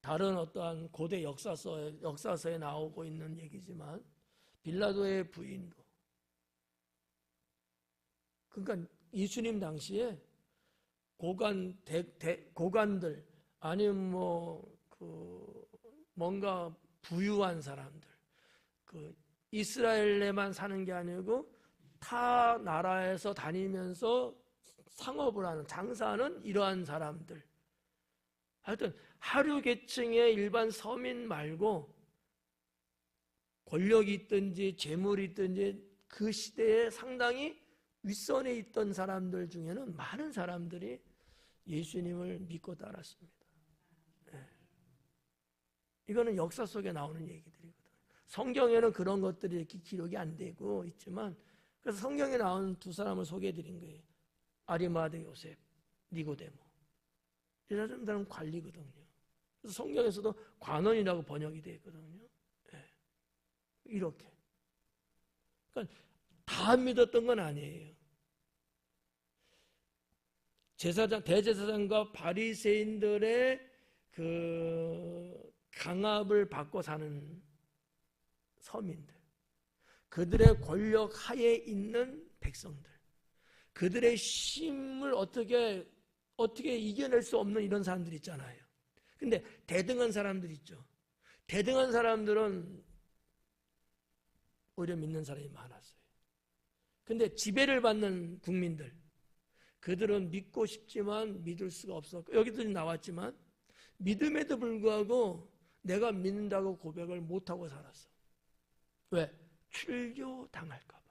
다른 어떠한 고대 역사서에 나오고 있는 얘기지만 빌라도의 부인도, 그러니까 예수님 당시에 고관들 아니면 뭔가 부유한 사람들, 이스라엘에만 사는 게 아니고 타 나라에서 다니면서 상업을 하는, 장사하는 이러한 사람들, 하여튼 하류 계층의 일반 서민 말고 권력이 있든지 재물이 있든지 그 시대에 상당히 윗선에 있던 사람들 중에는 많은 사람들이 예수님을 믿고 따랐습니다. 네. 이거는 역사 속에 나오는 얘기들이거든요. 성경에는 그런 것들이 이렇게 기록이 안 되고 있지만, 그래서 성경에 나온 두 사람을 소개해 드린 거예요. 아리마대 요셉, 니고데모. 이 사람들은 관리거든요. 그래서 성경에서도 관원이라고 번역이 되어 있거든요. 네. 이렇게. 그러니까 다 믿었던 건 아니에요. 대제사장과 바리새인들의 그 강압을 받고 사는 서민들, 그들의 권력 하에 있는 백성들, 그들의 힘을 어떻게 이겨낼 수 없는 이런 사람들 있잖아요. 근데 대등한 사람들 있죠. 대등한 사람들은 오히려 믿는 사람이 많았어요. 근데 지배를 받는 국민들, 그들은 믿고 싶지만 믿을 수가 없었고, 여기도 나왔지만 믿음에도 불구하고 내가 믿는다고 고백을 못하고 살았어. 왜? 출교당할까 봐.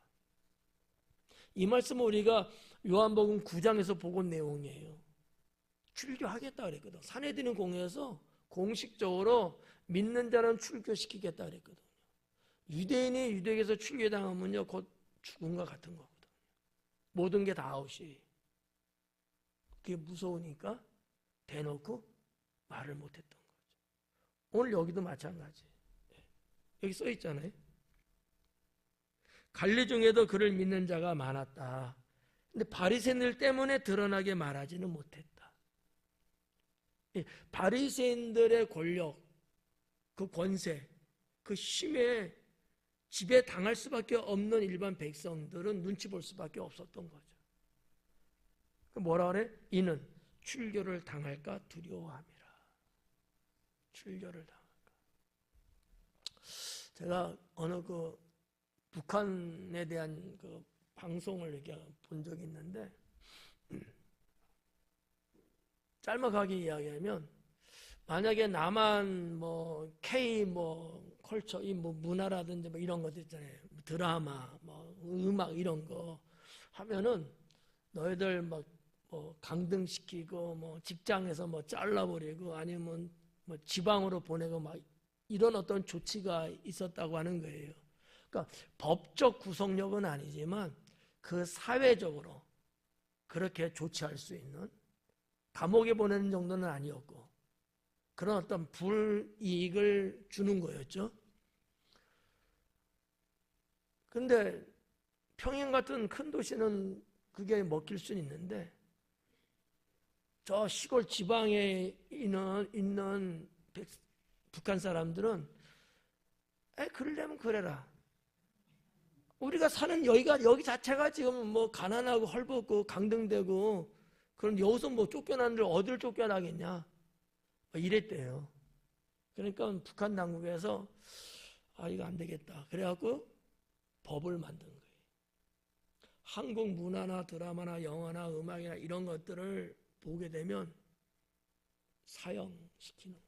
이 말씀은 우리가 요한복음 9장에서 본 내용이에요. 출교하겠다 그랬거든. 산헤드린 공회에서 공식적으로 믿는 자는 출교시키겠다 그랬거든요. 유대인이 유대에서 출교당하면요 곧 죽음과 같은 거거든요. 모든 게 다 아웃이. 그게 무서우니까 대놓고 말을 못했던 거죠. 오늘 여기도 마찬가지. 여기 써 있잖아요. 관리 중에도 그를 믿는 자가 많았다. 근데 바리새인들 때문에 드러나게 말하지는 못했다. 바리새인들의 권력, 그 권세, 그 힘에 지배 당할 수밖에 없는 일반 백성들은 눈치 볼 수밖에 없었던 거죠. 뭐라 그래? 이는 출교를 당할까 두려워함이라. 출교를 당할까. 제가 어느 북한에 대한 방송을 이렇게 본 적이 있는데, 짤막하게 이야기하면, 만약에 남한 K 컬처, 문화라든지 이런 것들 있잖아요. 드라마, 음악 이런 거 하면은 너희들 강등시키고 직장에서 잘라버리고 아니면 지방으로 보내고 이런 어떤 조치가 있었다고 하는 거예요. 그러니까 법적 구속력은 아니지만 그 사회적으로 그렇게 조치할 수 있는, 감옥에 보내는 정도는 아니었고 그런 어떤 불이익을 주는 거였죠. 근데 평양 같은 큰 도시는 그게 먹힐 수는 있는데, 저 시골 지방에 있는 북한 사람들은 그러려면 그래라. 우리가 사는 여기 자체가 지금 가난하고 헐벗고 강등되고, 그럼 여기서 쫓겨나는데 어딜 쫓겨나겠냐, 이랬대요. 그러니까 북한 당국에서 이거 안 되겠다. 그래갖고 법을 만든 거예요. 한국 문화나 드라마나 영화나 음악이나 이런 것들을 보게 되면 사형시키는 거로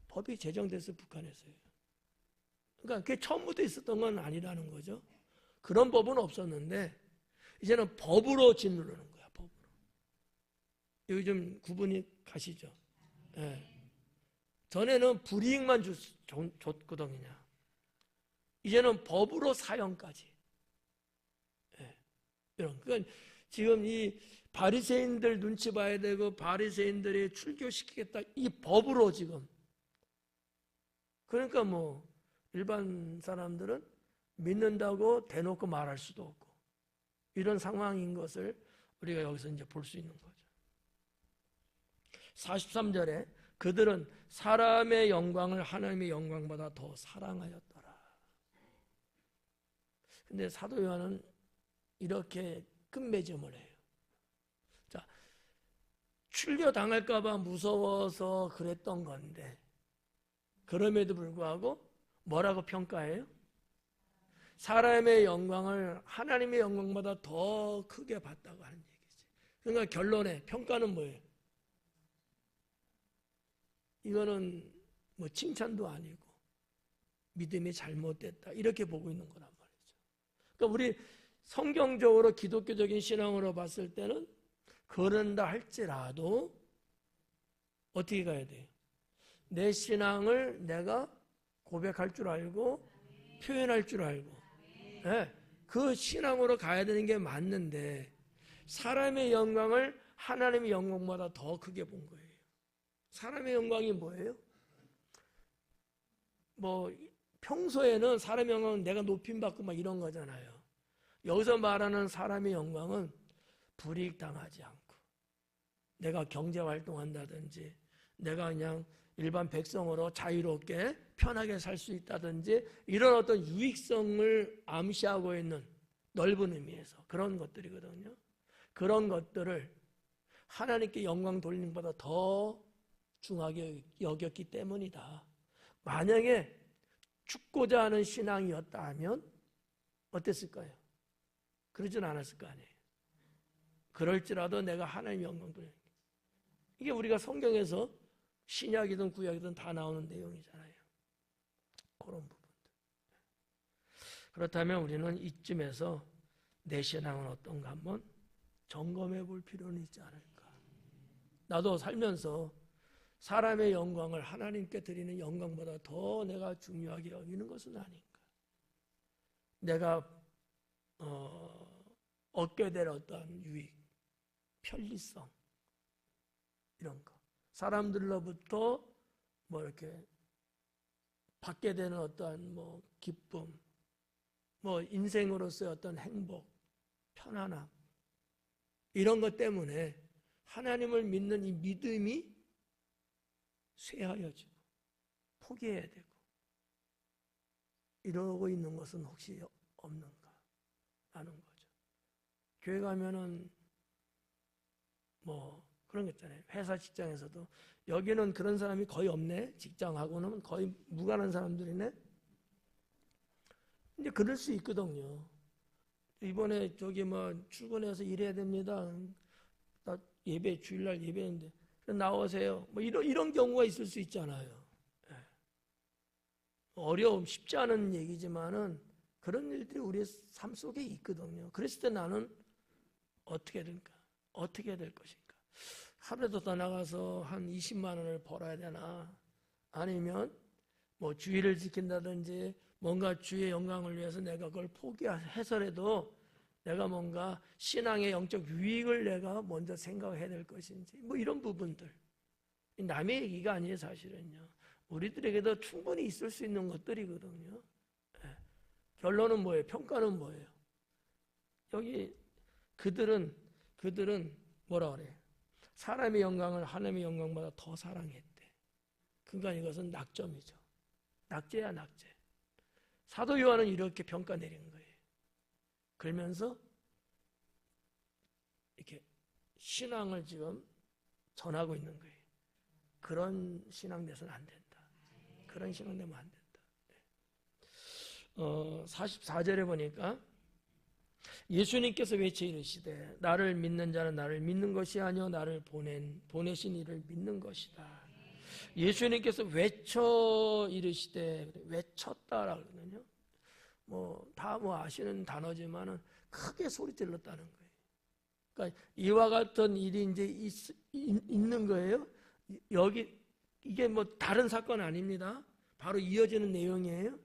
법이 제정됐어요, 북한에서요. 그러니까 그게 처음부터 있었던 건 아니라는 거죠. 그런 법은 없었는데 이제는 법으로 짓누르는 거야, 법으로. 여기 좀 구분이 가시죠? 예. 전에는 불이익만 줬거든요. 이제는 법으로 사형까지. 예. 이런. 그러니까 지금 이 바리새인들 눈치 봐야 되고 바리새인들이 출교시키겠다 이 법으로 지금. 그러니까 뭐 일반 사람들은 믿는다고 대놓고 말할 수도 없고 이런 상황인 것을 우리가 여기서 이제 볼 수 있는 거죠. 43절에 그들은 사람의 영광을 하나님의 영광보다 더 사랑하였더라. 근데 사도 요한은 이렇게 끝맺음을 해요. 자, 출교 당할까 봐 무서워서 그랬던 건데 그럼에도 불구하고 뭐라고 평가해요? 사람의 영광을 하나님의 영광보다 더 크게 봤다고 하는 얘기지. 그러니까 결론에 평가는 뭐예요? 이거는 뭐 칭찬도 아니고 믿음이 잘못됐다 이렇게 보고 있는 거란 말이죠. 그러니까 우리 성경적으로 기독교적인 신앙으로 봤을 때는 그런다 할지라도 어떻게 가야 돼요? 내 신앙을 내가 고백할 줄 알고 표현할 줄 알고 네, 그 신앙으로 가야 되는 게 맞는데 사람의 영광을 하나님의 영광보다 더 크게 본 거예요. 사람의 영광이 뭐예요? 뭐 평소에는 사람의 영광은 내가 높임받고 막 이런 거잖아요. 여기서 말하는 사람의 영광은 불이익 당하지 않고 내가 경제활동한다든지 내가 그냥 일반 백성으로 자유롭게 편하게 살 수 있다든지 이런 어떤 유익성을 암시하고 있는 넓은 의미에서 그런 것들이거든요. 그런 것들을 하나님께 영광 돌리는 것보다 더 중하게 여겼기 때문이다. 만약에 죽고자 하는 신앙이었다 하면 어땠을까요? 그러진 않았을 거 아니에요. 그럴지라도 내가 하나님 영광 돌리는 이게 우리가 성경에서 신약이든 구약이든 다 나오는 내용이잖아요. 그런 부분들. 그렇다면 우리는 이쯤에서 내 신앙은 어떤가 한번 점검해 볼 필요는 있지 않을까. 나도 살면서 사람의 영광을 하나님께 드리는 영광보다 더 내가 중요하게 여기는 것은 아닌가. 내가 얻게 될 어떤 유익, 편리성 이런 거. 사람들로부터 뭐 이렇게 받게 되는 어떠한 뭐 기쁨, 뭐 인생으로서의 어떤 행복, 편안함 이런 것 때문에 하나님을 믿는 이 믿음이 쇠하여지고 포기해야 되고 이러고 있는 것은 혹시 없는가 하는 거죠. 교회 가면은 뭐 그런 거 있잖아요. 회사 직장에서도 여기는 그런 사람이 거의 없네. 직장하고는 거의 무관한 사람들이네. 이제 그럴 수 있거든요. 이번에 저기 뭐 출근해서 일해야 됩니다. 나 예배 주일날 예배인데 나오세요. 뭐 이런 경우가 있을 수 있잖아요. 어려움 쉽지 않은 얘기지만은 그런 일들이 우리의 삶 속에 있거든요. 그랬을 때 나는 어떻게 될까? 어떻게 될 것인가? 하루라도 더 나가서 한 20만 원을 벌어야 되나? 아니면 뭐 주의를 지킨다든지 뭔가 주의 영광을 위해서 내가 그걸 포기해서라도 내가 뭔가 신앙의 영적 유익을 내가 먼저 생각해야 될 것인지 뭐 이런 부분들. 남의 얘기가 아니에요, 사실은요. 우리들에게도 충분히 있을 수 있는 것들이거든요. 네. 결론은 뭐예요? 평가는 뭐예요? 여기 그들은 뭐라 그래요? 사람의 영광을 하나님의 영광보다 더 사랑했대. 그러니까 이것은 낙점이죠. 낙제야, 낙제. 사도 요한은 이렇게 평가 내린 거예요. 그러면서 이렇게 신앙을 지금 전하고 있는 거예요. 그런 신앙 돼서는 안 된다. 그런 신앙 되면 안 된다. 44절에 보니까 예수님께서 외쳐 이르시되 나를 믿는 자는 나를 믿는 것이 아니요 나를 보내신 이를 믿는 것이다. 예수님께서 외쳐 이르시되 외쳤다라고 그러거든요. 다 아시는 단어지만은 크게 소리 질렀다는 거예요. 그러니까 이와 같은 일이 이제 있는 거예요. 여기 이게 다른 사건 아닙니다. 바로 이어지는 내용이에요.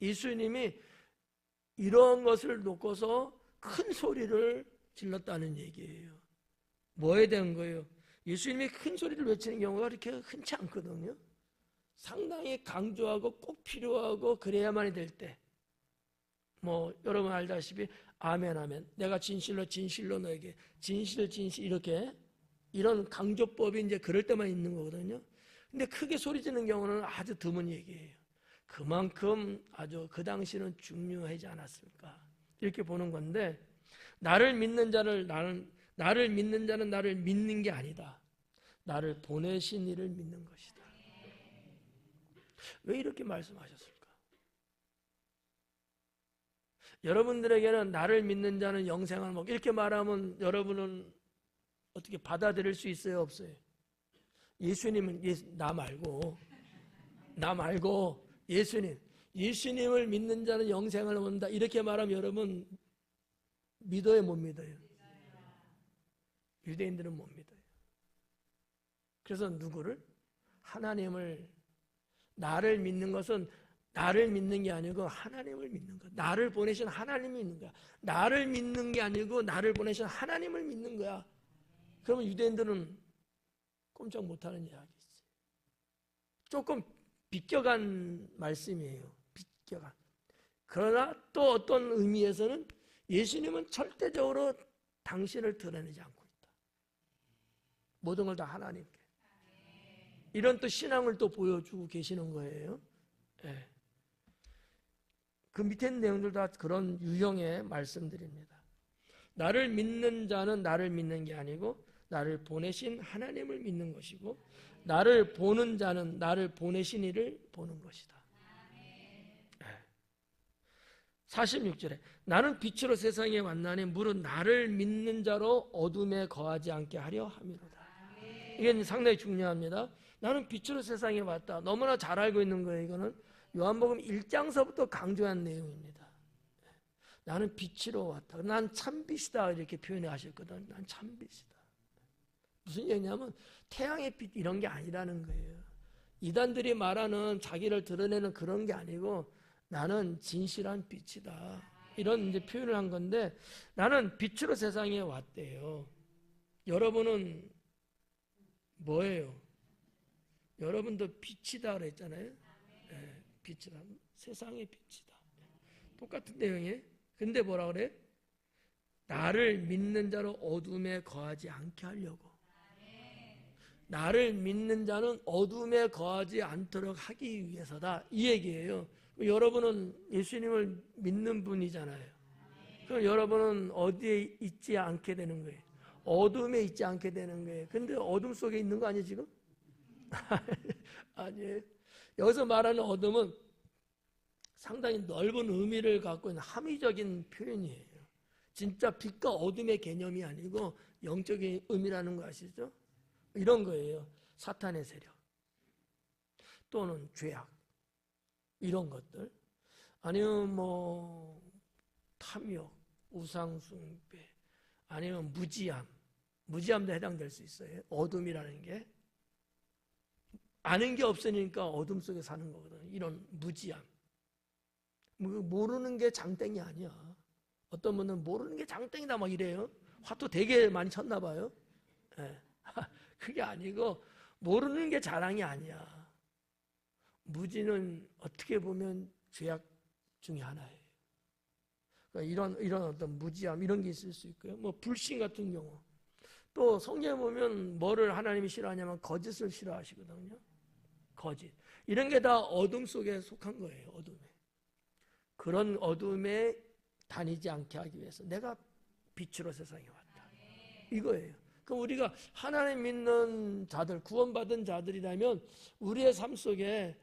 예수님이 이런 것을 놓고서 큰 소리를 질렀다는 얘기예요. 뭐에 대한 거예요? 예수님이 큰 소리를 외치는 경우가 그렇게 흔치 않거든요. 상당히 강조하고 꼭 필요하고 그래야만이 될 때, 여러분 알다시피 아멘 아멘 내가 진실로 진실로 너에게 진실 이렇게 이런 강조법이 이제 그럴 때만 있는 거거든요. 근데 크게 소리 지르는 경우는 아주 드문 얘기예요. 그만큼 아주 그 당시는 중요하지 않았을까 이렇게 보는 건데, 나를 믿는 자는 나를 믿는 게 아니다. 나를 보내신 이를 믿는 것이다. 왜 이렇게 말씀하셨을까? 여러분들에게는 나를 믿는 자는 영생을 먹 이렇게 말하면 여러분은 어떻게 받아들일 수 있어요? 없어요? 예수님은 나 말고 예수님을 믿는 자는 영생을 얻는다 이렇게 말하면 여러분 믿어요? 못 믿어요? 유대인들은 못 믿어요. 그래서 누구를? 하나님을. 나를 믿는 것은 나를 믿는 게 아니고 하나님을 믿는 거야. 나를 보내신 하나님을 믿는 거야. 나를 믿는 게 아니고 나를 보내신 하나님을 믿는 거야. 그러면 유대인들은 꼼짝 못하는 이야기지. 조금 비껴간 말씀이에요. 비껴간. 그러나 또 어떤 의미에서는 예수님은 절대적으로 당신을 드러내지 않고 있다. 모든 걸 다 하나님께. 이런 또 신앙을 또 보여주고 계시는 거예요. 네. 그 밑에 있는 내용들 다 그런 유형의 말씀들입니다. 나를 믿는 자는 나를 믿는 게 아니고 나를 보내신 하나님을 믿는 것이고, 나를 보는 자는 나를 보내신 이를 보는 것이다. 46절에 나는 빛으로 세상에 왔나니 무릇 나를 믿는 자로 어둠에 거하지 않게 하려 함이로다. 이게 상당히 중요합니다. 나는 빛으로 세상에 왔다. 너무나 잘 알고 있는 거예요. 이거는 요한복음 1장서부터 강조한 내용입니다. 나는 빛으로 왔다. 난 참빛이다 이렇게 표현하셨거든. 난 참빛이다. 무슨 얘기냐면 태양의 빛 이런 게 아니라는 거예요. 이단들이 말하는 자기를 드러내는 그런 게 아니고 나는 진실한 빛이다. 이런 이제 표현을 한 건데, 나는 빛으로 세상에 왔대요. 여러분은 뭐예요? 여러분도 빛이다 그랬잖아요. 네, 빛이다. 세상의 빛이다. 똑같은 내용이에요. 근데 뭐라 그래? 나를 믿는 자로 어둠에 거하지 않게 하려고. 나를 믿는 자는 어둠에 거하지 않도록 하기 위해서다. 이 얘기예요. 여러분은 예수님을 믿는 분이잖아요. 그럼 여러분은 어디에 있지 않게 되는 거예요? 어둠에 있지 않게 되는 거예요. 근데 어둠 속에 있는 거 아니에요 지금? 아니에요. 여기서 말하는 어둠은 상당히 넓은 의미를 갖고 있는 함의적인 표현이에요. 진짜 빛과 어둠의 개념이 아니고 영적인 의미라는 거 아시죠? 이런 거예요. 사탄의 세력 또는 죄악 이런 것들, 아니면 탐욕, 우상숭배, 아니면 무지함도 해당될 수 있어요. 어둠이라는 게 아는 게 없으니까 어둠 속에 사는 거거든요. 이런 무지함. 모르는 게 장땡이 아니야. 어떤 분은 모르는 게 장땡이다 막 이래요. 화투 되게 많이 쳤나 봐요. 네. 그게 아니고 모르는 게 자랑이 아니야. 무지는 어떻게 보면 죄악 중에 하나예요. 그러니까 이런 어떤 무지함 이런 게 있을 수 있고요. 불신 같은 경우. 또 성경에 보면 뭐를 하나님이 싫어하냐면 거짓을 싫어하시거든요. 거짓. 이런 게 다 어둠 속에 속한 거예요. 어둠에. 그런 어둠에 다니지 않게 하기 위해서 내가 빛으로 세상에 왔다. 이거예요. 그럼 우리가 하나님 믿는 자들, 구원받은 자들이라면 우리의 삶 속에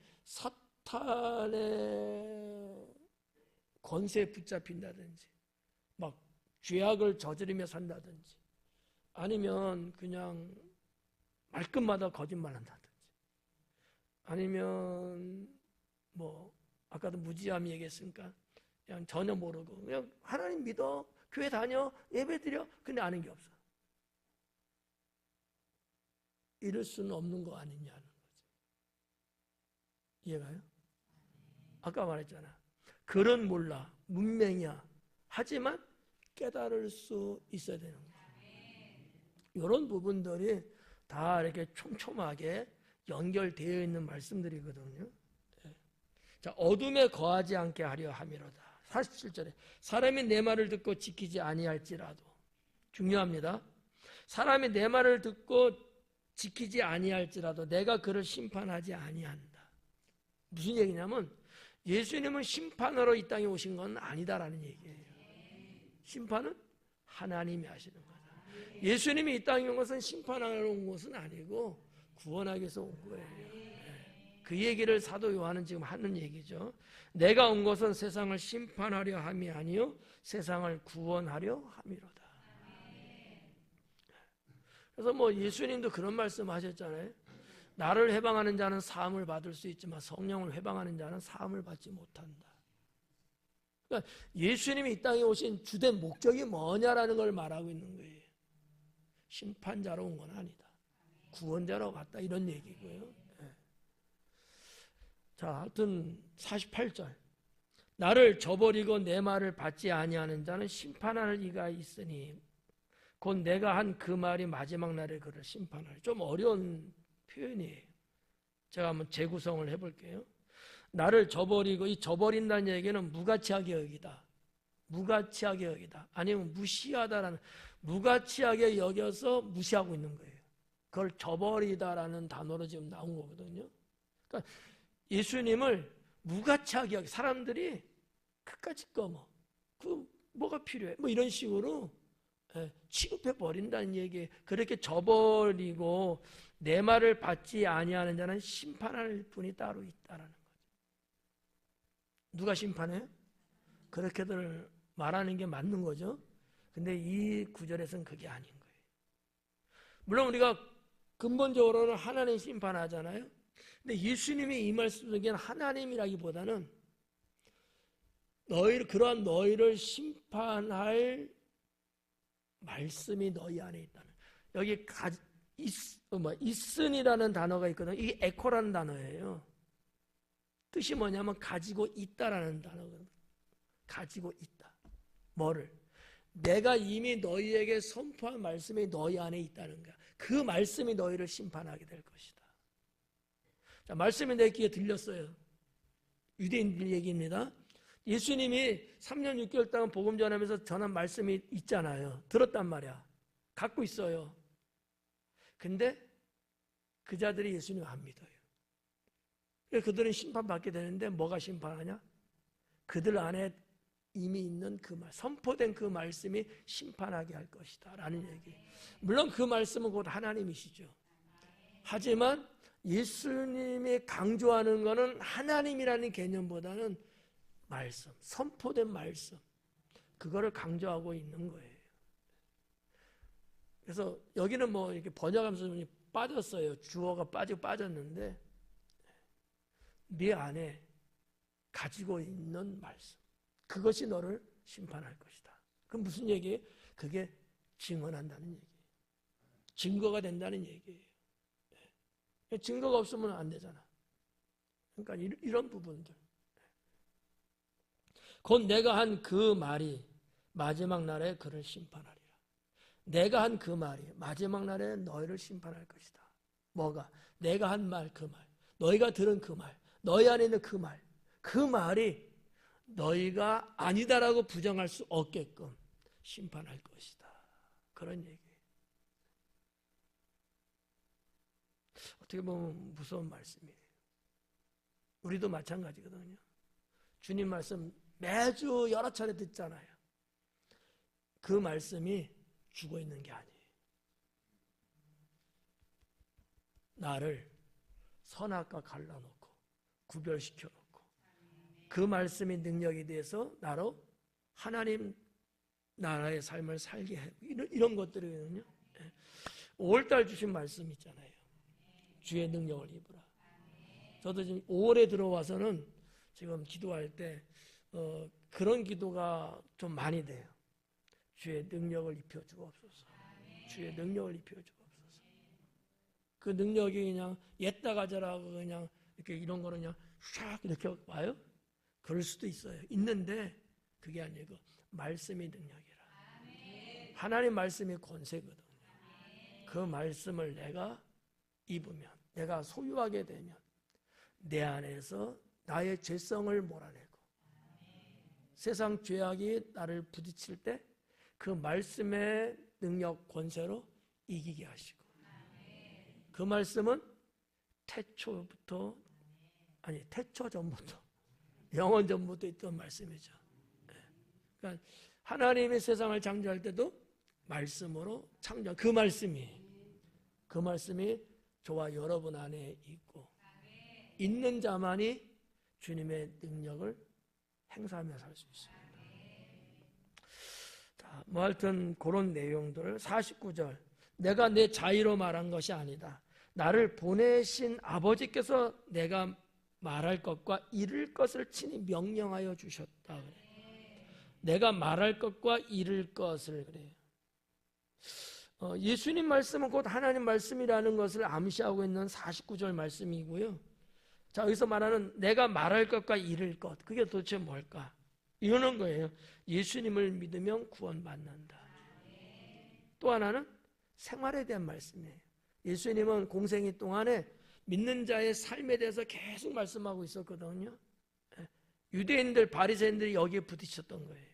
사탄의 권세에 붙잡힌다든지 막 죄악을 저지르며 산다든지, 아니면 그냥 말끝마다 거짓말한다든지, 아니면 뭐 아까도 무지함 얘기했으니까 그냥 전혀 모르고 그냥 하나님 믿어, 교회 다녀, 예배 드려, 근데 아는 게 없어. 이럴 수는 없는 거 아니냐는 거죠. 이해가요? 아까 말했잖아. 글은 몰라, 문맹이야. 하지만 깨달을 수 있어야 되는 거예요. 이런 부분들이 다 이렇게 촘촘하게 연결되어 있는 말씀들이거든요. 네. 자, 어둠에 거하지 않게 하려 함이로다. 47절에 사람이 내 말을 듣고 지키지 아니할지라도, 중요합니다. 사람이 내 말을 듣고 지키지 아니할지라도 내가 그를 심판하지 아니한다. 무슨 얘기냐면 예수님은 심판으로 이 땅에 오신 건 아니다라는 얘기예요. 심판은 하나님이 하시는 거다. 예수님이 이 땅에 온 것은 심판하러 온 것은 아니고 구원하기 위해서 온 거예요. 그 얘기를 사도 요한은 지금 하는 얘기죠. 내가 온 것은 세상을 심판하려 함이 아니요 세상을 구원하려 함이로다. 그래서 뭐 예수님도 그런 말씀 하셨잖아요. 나를 회방하는 자는 사함을 받을 수 있지만 성령을 회방하는 자는 사함을 받지 못한다. 그러니까 예수님이 이 땅에 오신 주된 목적이 뭐냐라는 걸 말하고 있는 거예요. 심판자로 온 건 아니다. 구원자로 왔다, 이런 얘기고요. 네. 자, 하여튼 48절. 나를 저버리고 내 말을 받지 아니하는 자는 심판할 이가 있으니 곧 내가 한 그 말이 마지막 날에 그를 심판하리. 좀 어려운 표현이에요. 제가 한번 재구성을 해볼게요. 나를 저버리고, 이 저버린다는 얘기는 무가치하게 여기다, 무가치하게 여기다, 아니면 무시하다라는, 무가치하게 여겨서 무시하고 있는 거예요. 그걸 저버리다라는 단어로 지금 나온 거거든요. 그러니까 예수님을 무가치하게 여기, 사람들이 그까짓 거 뭐가 필요해, 뭐 이런 식으로 취급해 버린다는 얘기예요. 그렇게 저버리고 내 말을 받지 아니하는 자는 심판할 분이 따로 있다라는 거죠. 누가 심판해요? 그렇게들 말하는 게 맞는 거죠. 근데 이 구절에서는 그게 아닌 거예요. 물론 우리가 근본적으로는 하나님 심판하잖아요. 근데 예수님이 이 말씀 속에는 하나님이라기보다는 그러한 너희를 심판할 말씀이 너희 안에 있다는, 여기 있은이라는 단어가 있거든요. 이게 에코라는 단어예요. 뜻이 뭐냐면 가지고 있다라는 단어거든요. 가지고 있다. 뭐를? 내가 이미 너희에게 선포한 말씀이 너희 안에 있다는 거야. 그 말씀이 너희를 심판하게 될 것이다. 자, 말씀이 내 귀에 들렸어요. 유대인들 얘기입니다. 예수님이 3년 6개월 동안 복음 전하면서 전한 말씀이 있잖아요. 들었단 말이야. 갖고 있어요. 근데 그 자들이 예수님을 안 믿어요. 그들은 심판받게 되는데 뭐가 심판하냐? 그들 안에 이미 있는 그 말, 선포된 그 말씀이 심판하게 할 것이다 라는 얘기. 물론 그 말씀은 곧 하나님이시죠. 하지만 예수님이 강조하는 것은 하나님이라는 개념보다는 말씀, 선포된 말씀, 그거를 강조하고 있는 거예요. 그래서 여기는 뭐 이렇게 번역하면서 빠졌어요. 주어가 빠졌는데 네 안에 가지고 있는 말씀, 그것이 너를 심판할 것이다. 그럼 무슨 얘기예요? 그게 증언한다는 얘기예요. 증거가 된다는 얘기예요. 증거가 없으면 안 되잖아. 그러니까 이런 부분들. 곧 내가 한 그 말이 마지막 날에 그를 심판하리라. 내가 한 그 말이 마지막 날에 너희를 심판할 것이다. 뭐가? 내가 한 말, 그 말, 너희가 들은 그 말, 너희 안에 있는 그 말, 그 말이 너희가 아니다라고 부정할 수 없게끔 심판할 것이다. 그런 얘기예요. 어떻게 보면 무서운 말씀이에요. 우리도 마찬가지거든요. 주님 말씀 매주 여러 차례 듣잖아요. 그 말씀이 죽어 있는 게 아니에요. 나를 선악과 갈라놓고 구별시켜놓고 그 말씀의 능력에 대해서 나로 하나님 나라의 삶을 살게 하고 이런 것들이거든요. 5월달 주신 말씀 있잖아요. 주의 능력을 입으라. 저도 지금 5월에 들어와서는 지금 기도할 때 그런 기도가 좀 많이 돼요. 주의 능력을 입혀 주옵소서. 주의 능력을 입혀 주옵소서. 그 능력이 그냥 옛다 가져라고 그냥 이렇게 이런 거는 그냥 샥 이렇게 와요? 그럴 수도 있어요. 있는데 그게 아니고 말씀이 능력이라. 하나님 말씀이 권세거든요. 그 말씀을 내가 입으면, 내가 소유하게 되면 내 안에서 나의 죄성을 몰아내고 세상 죄악이 나를 부딪힐 때 그 말씀의 능력 권세로 이기게 하시고, 그 말씀은 태초 전부터 영원 전부터 있던 말씀이죠. 그러니까 하나님이 세상을 창조할 때도 말씀으로 창조, 그 말씀이 저와 여러분 안에 있고 있는 자만이 주님의 능력을 행사하며 살 수 있습니다. 자, 뭐 하여튼 그런 내용들을 49절, 내가 내 자의로 말한 것이 아니다. 나를 보내신 아버지께서 내가 말할 것과 이룰 것을 친히 명령하여 주셨다. 그래. 내가 말할 것과 이룰 것을 그래요. 예수님 말씀은 곧 하나님 말씀이라는 것을 암시하고 있는 49절 말씀이고요. 자, 여기서 말하는 내가 말할 것과 이룰 것, 그게 도대체 뭘까? 이러는 거예요. 예수님을 믿으면 구원받는다. 또 하나는 생활에 대한 말씀이에요. 예수님은 공생애 동안에 믿는 자의 삶에 대해서 계속 말씀하고 있었거든요. 유대인들, 바리새인들이 여기에 부딪혔던 거예요.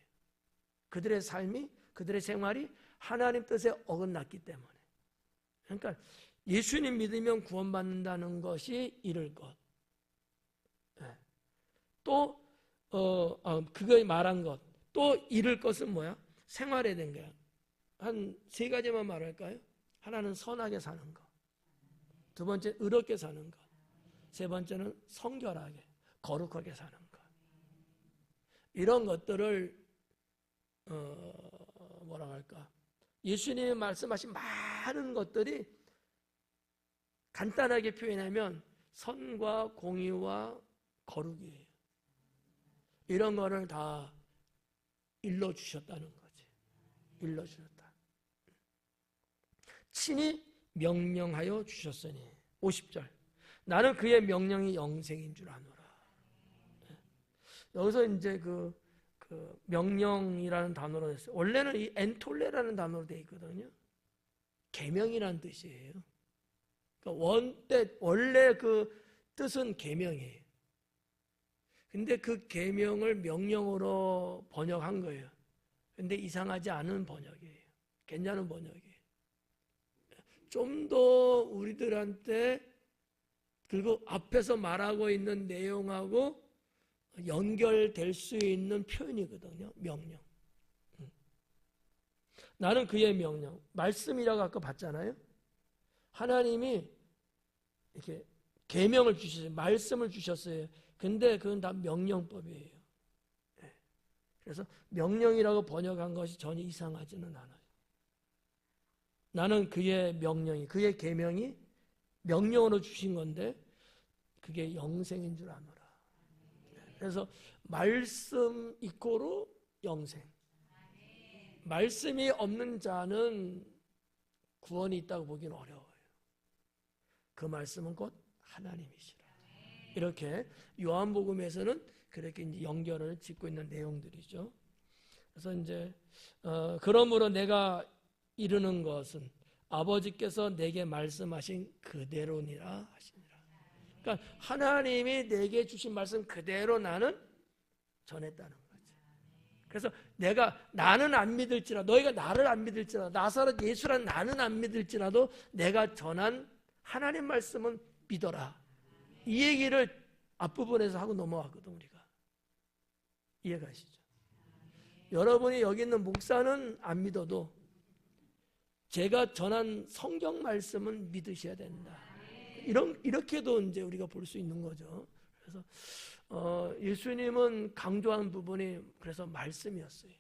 그들의 삶이, 그들의 생활이 하나님 뜻에 어긋났기 때문에. 그러니까 예수님 믿으면 구원받는다는 것이 이룰 것. 또 그거 말한 것. 또 이룰 것은 뭐야? 생활에 된 거야. 한 세 가지만 말할까요? 하나는 선하게 사는 것. 두 번째 의롭게 사는 것. 세 번째는 성결하게, 거룩하게 사는 것. 이런 것들을 뭐라고 할까? 예수님이 말씀하신 많은 것들이 간단하게 표현하면 선과 공의와 거룩이에요. 이런 거를 다 일러주셨다는 거지. 일러주셨다. 친히 명령하여 주셨으니. 50절, 나는 그의 명령이 영생인 줄 아노라. 여기서 이제 그 명령이라는 단어로 됐어요. 원래는 이 엔톨레라는 단어로 되어 있거든요. 계명이라는 뜻이에요. 그러니까 원래 그 뜻은 계명이에요. 근데 그 계명을 명령으로 번역한 거예요. 근데 이상하지 않은 번역이에요. 괜찮은 번역이에요. 좀 더 우리들한테 그리고 앞에서 말하고 있는 내용하고 연결될 수 있는 표현이거든요. 명령. 나는 그의 명령. 말씀이라고 아까 봤잖아요. 하나님이 이렇게 계명을 주셨어요. 말씀을 주셨어요. 근데 그건 다 명령법이에요. 그래서 명령이라고 번역한 것이 전혀 이상하지는 않아요. 나는 그의 명령이, 그의 계명이 명령으로 주신 건데 그게 영생인 줄 아노라. 그래서 말씀 이꼬로 영생. 말씀이 없는 자는 구원이 있다고 보기는 어려워요. 그 말씀은 곧 하나님이시라. 이렇게 요한복음에서는 그렇게 이제 연결을 짓고 있는 내용들이죠. 그래서 이제 그러므로 내가 이루는 것은 아버지께서 내게 말씀하신 그대로니라 하시니라. 그러니까 하나님이 내게 주신 말씀 그대로 나는 전했다는 거지. 그래서 나는 안 믿을지라도, 너희가 나를 안 믿을지라도, 나사렛 예수란 나는 안 믿을지라도 내가 전한 하나님 말씀은 믿어라. 이 얘기를 앞부분에서 하고 넘어왔거든 우리가. 이해가시죠? 여러분이 여기 있는 목사는 안 믿어도 제가 전한 성경 말씀은 믿으셔야 된다. 이렇게도 이제 우리가 볼 수 있는 거죠. 그래서 예수님은 강조한 부분이 그래서 말씀이었어요.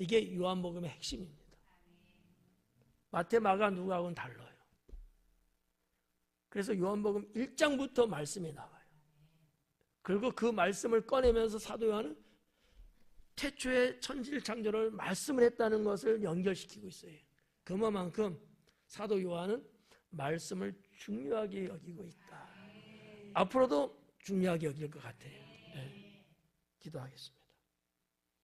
이게 요한복음의 핵심입니다. 마태, 마가, 누가하고는 달라요. 그래서 요한복음 1장부터 말씀이 나와요. 그리고 그 말씀을 꺼내면서 사도 요한은 태초에 천지를 창조를 말씀을 했다는 것을 연결시키고 있어요. 그만큼 사도 요한은 말씀을 중요하게 여기고 있다. 앞으로도 중요하게 여길 것 같아요. 네. 기도하겠습니다.